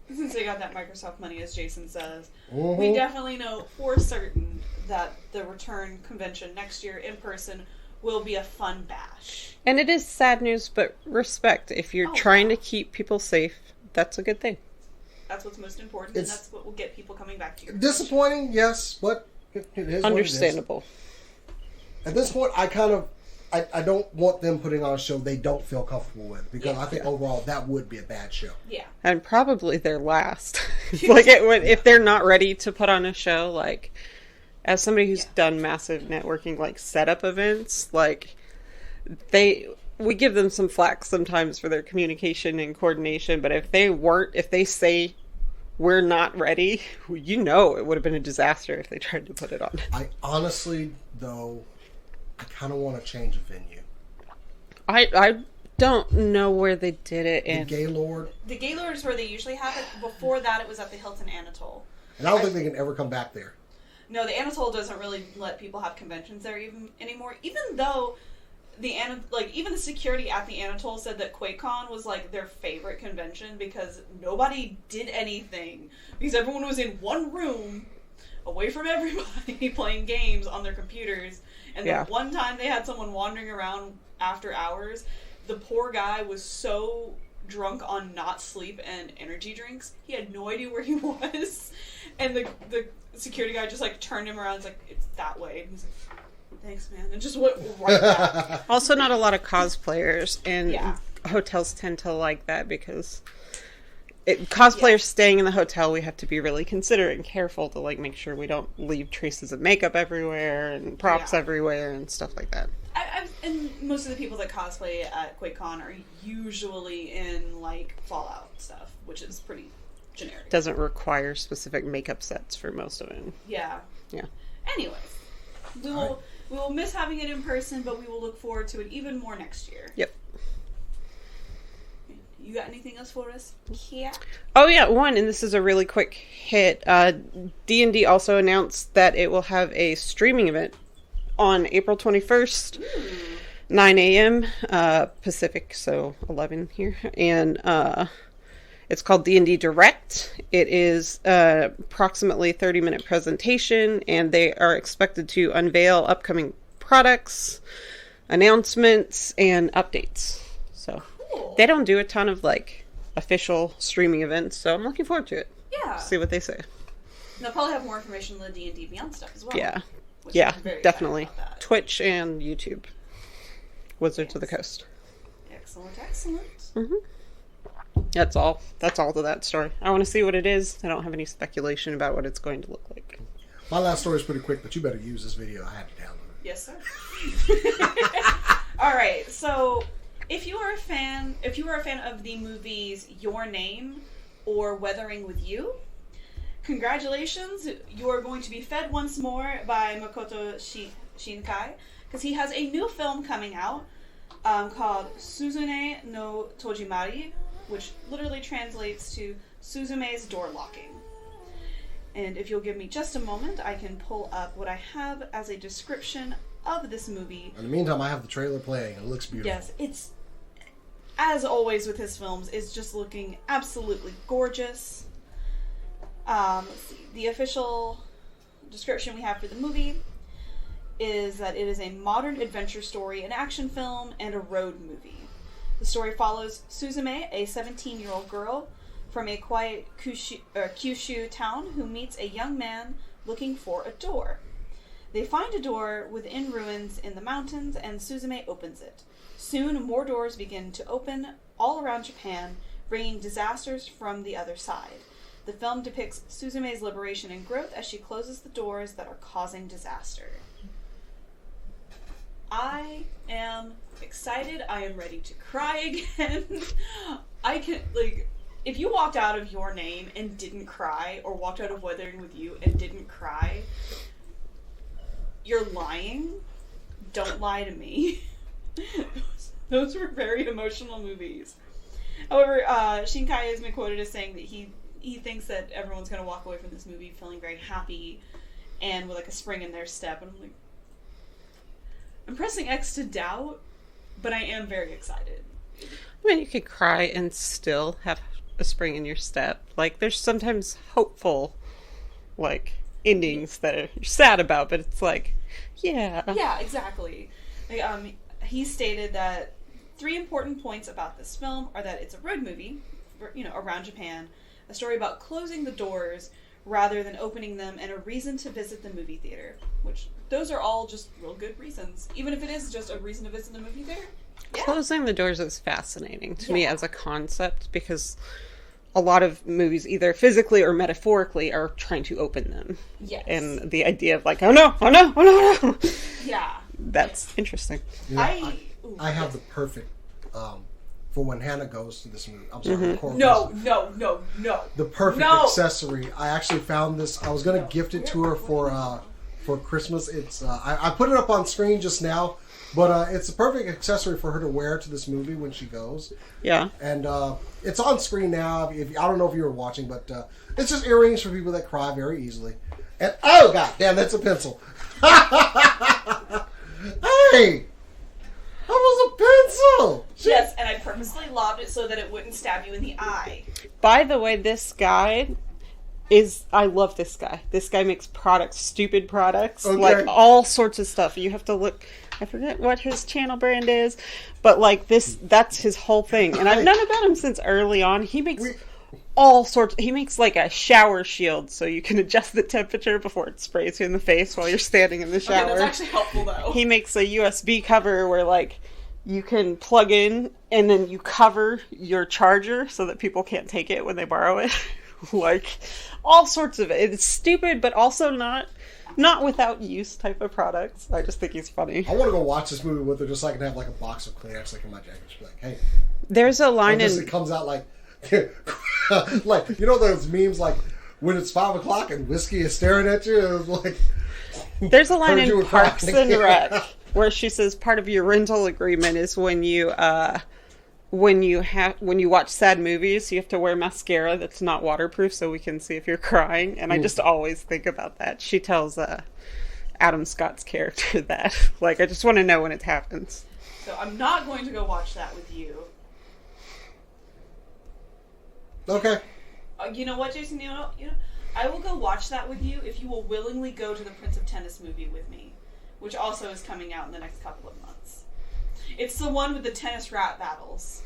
Since they got that Microsoft money, as Jason says, we definitely know for certain that the return convention next year in person will be a fun bash. And it is sad news, but respect. If you're trying to keep people safe, that's a good thing. That's what's most important, and that's what will get people coming back to you. Disappointing, yes, but it is understandable. What it is. At this point, I don't want them putting on a show they don't feel comfortable with, because I think overall that would be a bad show. Yeah. And probably their last. Like, if they're not ready to put on a show, like, as somebody who's done massive networking, like, setup events, like, we give them some flack sometimes for their communication and coordination, but if they say we're not ready, it would have been a disaster if they tried to put it on. I honestly, though, I kind of want to change a venue. I don't know where they did it. The Gaylord. The Gaylord is where they usually have it. Before that, it was at the Hilton Anatole. And I don't think they can ever come back there. No, the Anatole doesn't really let people have conventions there anymore. Even though even the security at the Anatole said that QuakeCon was like their favorite convention because nobody did anything, because everyone was in one room away from everybody playing games on their computers. And the one time they had someone wandering around after hours, the poor guy was so drunk on not sleep and energy drinks, he had no idea where he was. And the security guy just like turned him around and was like, "It's that way." And he's like, "Thanks, man," and just went right back. Also, not a lot of cosplayers, and hotels tend to like that because cosplayers staying in the hotel, we have to be really considerate and careful to like make sure we don't leave traces of makeup everywhere and props everywhere and stuff like that. And most of the people that cosplay at QuakeCon are usually in like Fallout stuff, which is pretty generic. Doesn't require specific makeup sets for most of it. Yeah. Yeah. Anyways, we will miss having it in person, but we will look forward to it even more next year. Yep. You got anything else for us? Yeah. Oh yeah, and this is a really quick hit. D&D also announced that it will have a streaming event on April 21st, 9 a.m. Pacific, so 11 here, and it's called D&D Direct. It is approximately 30-minute presentation, and they are expected to unveil upcoming products, announcements, and updates. So they don't do a ton of like official streaming events, so I'm looking forward to it. Yeah. See what they say. They'll probably have more information on the D&D Beyond stuff as well. Yeah. Yeah, definitely. Twitch and YouTube. Wizards of the Coast. Excellent. Mm-hmm. That's all to that story. I want to see what it is. I don't have any speculation about what it's going to look like. My last story is pretty quick, but you better use this video. I had to download it. Yes, sir. All right. So, if you are a fan of the movies Your Name or Weathering with You, congratulations. You are going to be fed once more by Makoto Shinkai, because he has a new film coming out called Suzune no Tojimari, which literally translates to Suzume's door locking. And if you'll give me just a moment, I can pull up what I have as a description of this movie. In the meantime, I have the trailer playing. It looks beautiful. Yes, it's, as always with his films, it's just looking absolutely gorgeous. Let's see. The official description we have for the movie is that it is a modern adventure story, an action film, and a road movie. The story follows Suzume, a 17-year-old girl from a quiet Kyushu town who meets a young man looking for a door. They find a door within ruins in the mountains, and Suzume opens it. Soon, more doors begin to open all around Japan, bringing disasters from the other side. The film depicts Suzume's liberation and growth as she closes the doors that are causing disaster. I am excited. I am ready to cry again. I can, like, if you walked out of Your Name and didn't cry, or walked out of Weathering with You and didn't cry, you're lying. Don't lie to me. Those were very emotional movies. However, Shinkai has been quoted as saying that he thinks that everyone's going to walk away from this movie feeling very happy and with like a spring in their step. And I'm like, I'm pressing X to doubt, but I am very excited. I mean, you could cry and still have a spring in your step. Like, there's sometimes hopeful, like, endings that you're sad about, but it's like, yeah. Yeah, exactly. Like, he stated that 3 important points about this film are that it's a road movie, around Japan, a story about closing the doors rather than opening them, and a reason to visit the movie theater. Which, those are all just real good reasons. Even if it is just a reason to visit the movie theater. Yeah. Closing the doors is fascinating to me as a concept, because a lot of movies, either physically or metaphorically, are trying to open them. Yes. And the idea of like, oh no, oh no, oh no, oh no. Yeah. That's interesting. You know, I have the perfect, for when Hannah goes to this movie. I'm sorry. No. The perfect accessory. I actually found this. I was going to gift it to her for Christmas. It's I put it up on screen just now, but it's a perfect accessory for her to wear to this movie when she goes. Yeah. And it's on screen now. I don't know if you were watching, but it's just earrings for people that cry very easily. And oh god damn, that's a pencil. Hey! That was a pencil! Yes, and I purposely lobbed it so that it wouldn't stab you in the eye. By the way, this guy I love this guy. This guy makes products, stupid products, like all sorts of stuff. You have to look, I forget what his channel brand is, but like that's his whole thing. And I've known about him since early on. He makes all sorts. He makes like a shower shield so you can adjust the temperature before it sprays you in the face while you're standing in the shower. Okay, that's actually helpful though. He makes a USB cover where like you can plug in and then you cover your charger so that people can't take it when they borrow it. Like all sorts of it. It's stupid, but also not without use type of products. I just think he's funny. I want to go watch this movie with her just so I can have like a box of Kleenex like in my jacket. She's like, hey. There's a line in... It comes out like... like, you know those memes like when it's 5 o'clock and whiskey is staring at you? It's like... There's a line in Parks and Rec where she says part of your rental agreement is when you watch sad movies, you have to wear mascara that's not waterproof so we can see if you're crying. And I just always think about that. She tells Adam Scott's character that. Like, I just want to know when it happens. So I'm not going to go watch that with you. Okay. You know what, Jason? You know, I will go watch that with you if you will willingly go to the Prince of Tennis movie with me, which also is coming out in the next couple of months. It's the one with the tennis rap battles.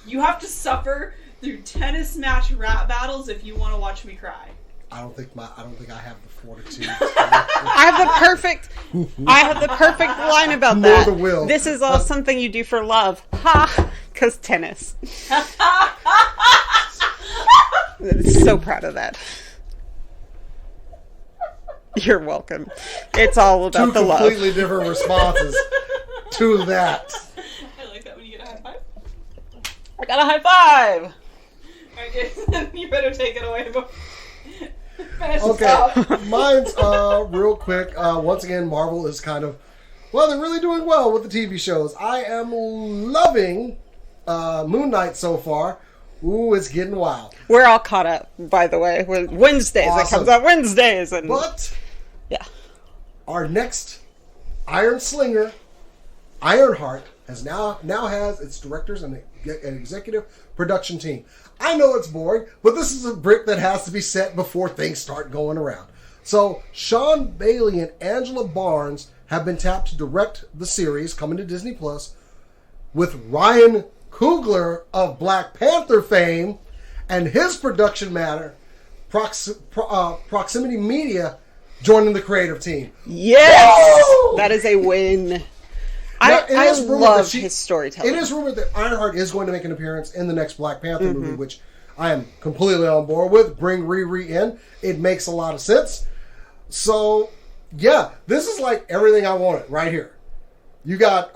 You have to suffer through tennis match rap battles if you want to watch me cry. I don't think I have the fortitude. I have the perfect line about that. Nor the will. This is all something you do for love. Ha! Because tennis. So proud of that. You're welcome. It's all about the love. 2 completely different responses to that. I like that when you get a high five. I got a high five! Okay, you better take it away. Okay, mine's real quick. Once again, Marvel is kind of, they're really doing well with the TV shows. I am loving Moon Knight so far. Ooh, it's getting wild. We're all caught up, by the way. Wednesdays. Awesome. It comes out Wednesdays. But, yeah, our next Iron Slinger, Ironheart, now has its directors and an executive production team. I know it's boring, but this is a brick that has to be set before things start going around. So, Sean Bailey and Angela Barnes have been tapped to direct the series coming to Disney Plus, with Ryan Coogler of Black Panther fame and his production matter, Proximity Media, joining the creative team. Yes! Whoa! That is a win. I love his storytelling. It is rumored that Ironheart is going to make an appearance in the next Black Panther movie, which I am completely on board with. Bring Riri in. It makes a lot of sense. So, yeah, this is like everything I wanted right here. You got,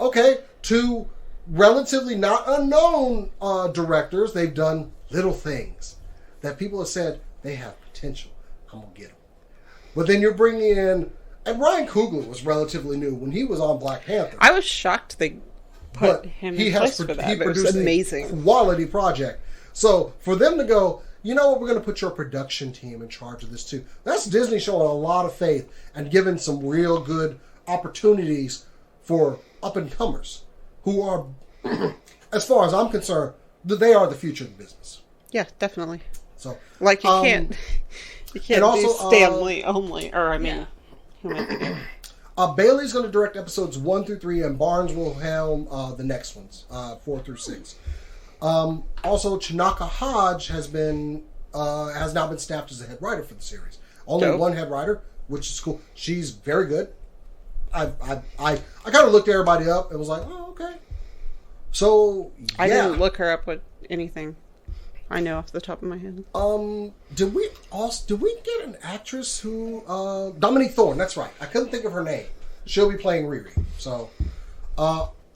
two relatively not unknown directors. They've done little things that people have said they have potential. I'm going to get them. But then you're bringing in... And Ryan Coogler was relatively new when he was on Black Panther. I was shocked they put him in place for that. He produced a quality project. So for them to go, you know what, we're going to put your production team in charge of this too. That's Disney showing a lot of faith and giving some real good opportunities for up-and-comers who are, as far as I'm concerned, they are the future of the business. Yeah, definitely. So, like You can't do Stanley only. Or, I mean, who am I thinking? Bailey's going to direct episodes 1 through 3, and Barnes will helm the next ones, 4 through 6. Also, Chinaka Hodge has now been staffed as the head writer for the series. Only one head writer, which is cool. She's very good. I kind of looked everybody up and was like, oh, okay. So, yeah. I didn't look her up with anything. I know off the top of my head. Did we get an actress who Dominique Thorne? That's right. I couldn't think of her name. She'll be playing Riri. So,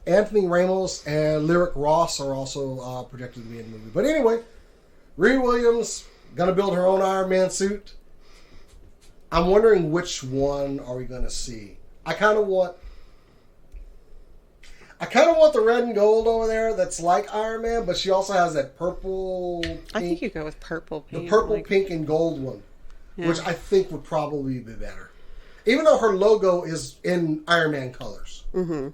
Anthony Ramos and Lyric Ross are also projected to be in the movie. But anyway, Riri Williams gonna build her own Iron Man suit. I'm wondering which one are we gonna see. I kind of want the red and gold over there that's like Iron Man, but she also has that purple, pink. I think you go with purple, pink. The purple, pink, and gold one, which I think would probably be better. Even though her logo is in Iron Man colors. Mm-hmm.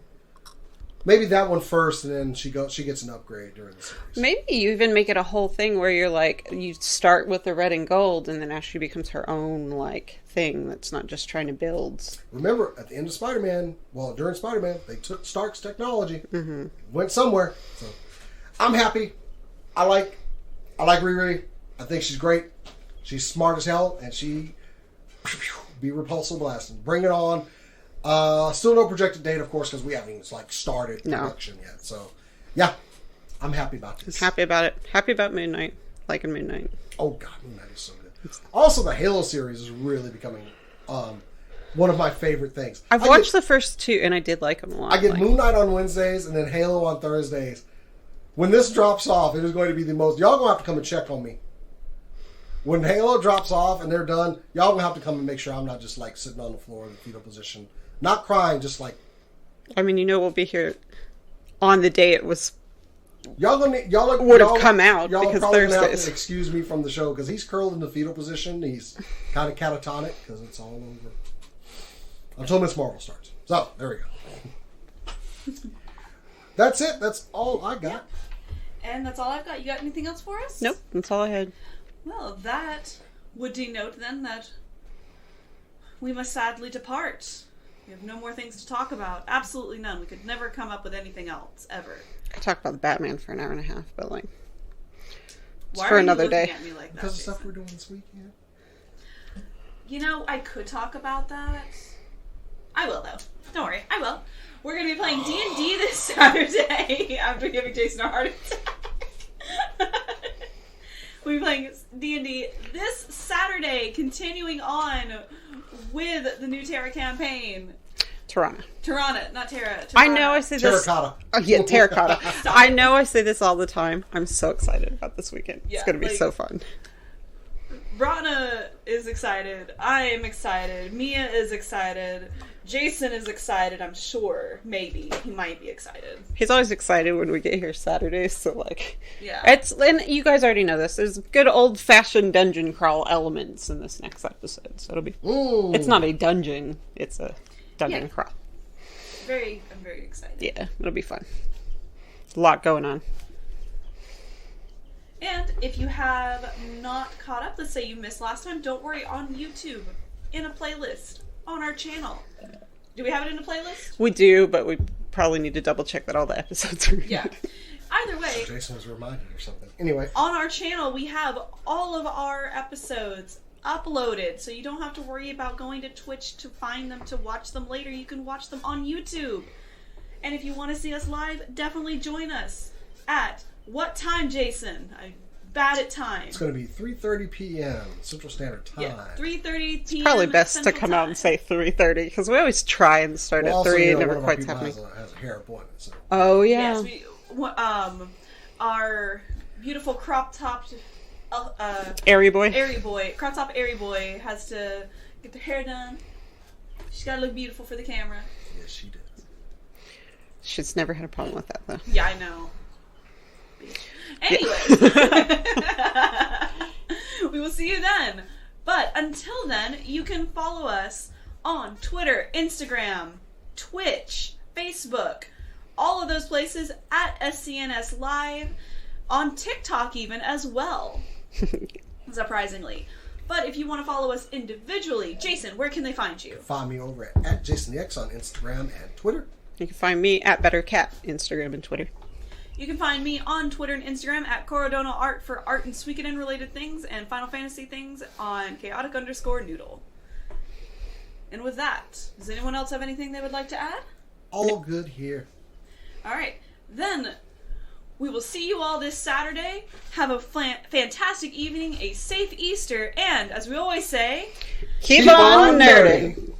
Maybe that one first, and then she gets an upgrade during the series. Maybe you even make it a whole thing where you're like, you start with the red and gold, and then actually becomes her own like thing that's not just trying to build. Remember, at the end of Spider-Man, during Spider-Man, they took Stark's technology, went somewhere. So I'm happy. I like Riri. I think she's great. She's smart as hell, and she be repulsive blasting. Bring it on. Still no projected date, of course, because we haven't even started production yet. So, yeah, I'm happy about this. Happy about it. Happy about Moon Knight. Liking Moon Knight. Oh God, Moon Knight is so good. Also, the Halo series is really becoming one of my favorite things. I've watched the first 2, and I did like them a lot. I get Moon Knight on Wednesdays, and then Halo on Thursdays. When this drops off, it is going to be the most. Y'all gonna have to come and check on me. When Halo drops off and they're done, y'all gonna have to come and make sure I'm not just like sitting on the floor in the fetal position. Not crying, just like... I mean, we'll be here on the day it was... Y'all would have come out y'all because probably Thursdays. Have to excuse me from the show because he's curled in the fetal position. He's kind of catatonic because it's all over. Until Miss Marvel starts. So, there we go. That's it. That's all I got. And that's all I've got. You got anything else for us? Nope, that's all I had. Well, that would denote then that we must sadly depart. We have no more things to talk about. Absolutely none. We could never come up with anything else, ever. I could talk about the Batman for an hour and a half, but like... Why for are another you looking day. At me like that, because of Jason? stuff we're doing this week, yeah. You know, I could talk about that. I will, though. Don't worry. I will. We're going to be playing D&D this Saturday after giving Jason a heart attack. We'll be playing D&D this Saturday, continuing on with the new Terra campaign. Tirana, not Terra. Tirana. I know I say this. Terracotta. Oh, yeah, terracotta. I know I say this all the time. I'm so excited about this weekend. Yeah, it's going to be so fun. Rana is excited. I am excited. Mia is excited. Jason is excited, I'm sure. Maybe. He might be excited. He's always excited when we get here Saturdays, so like... Yeah. And you guys already know this. There's good old-fashioned dungeon crawl elements in this next episode, so it'll be... Ooh. It's not a dungeon, it's a dungeon crawl. I'm very excited. Yeah, it'll be fun. A lot going on. And if you have not caught up, let's say you missed last time, don't worry, on YouTube, in a playlist, on our channel. Do we have it in a playlist? We do, but we probably need to double check that all the episodes are in. Yeah. Either way, Jason was reminded or something. Anyway. on our channel we have all of our episodes uploaded, so you don't have to worry about going to Twitch to find them to watch them later. You can watch them on YouTube. And if you want to see us live, definitely join us at what time, Jason? I'm bad at time. It's going to be 3:30 p.m. Central Standard Time. Yeah, 3:30 p.m. Probably best Central to come time. out and say 3:30, because we always try and start at 3 and never quite happening. Has a hair appointment, so. Oh, yeah. Yes, our beautiful crop-topped Airy boy. crop-top airy boy has to get the hair done. She's got to look beautiful for the camera. Yes, she does. She's never had a problem with that, though. Yeah, I know. Anyways, we will see you then. But until then, you can follow us on Twitter, Instagram, Twitch, Facebook, all of those places at SCNS Live, on TikTok even as well, surprisingly. But if you want to follow us individually, Jason, where can they find you? Find me over at JasonX on Instagram and Twitter. You can find me at BetterCat, Instagram and Twitter. You can find me on Twitter and Instagram at Corodona Art for art and Suikoden related things and Final Fantasy things on chaotic_noodle. And with that, does anyone else have anything they would like to add? All good here. Alright, then we will see you all this Saturday. Have a fantastic evening, a safe Easter, and as we always say, Keep on nerding!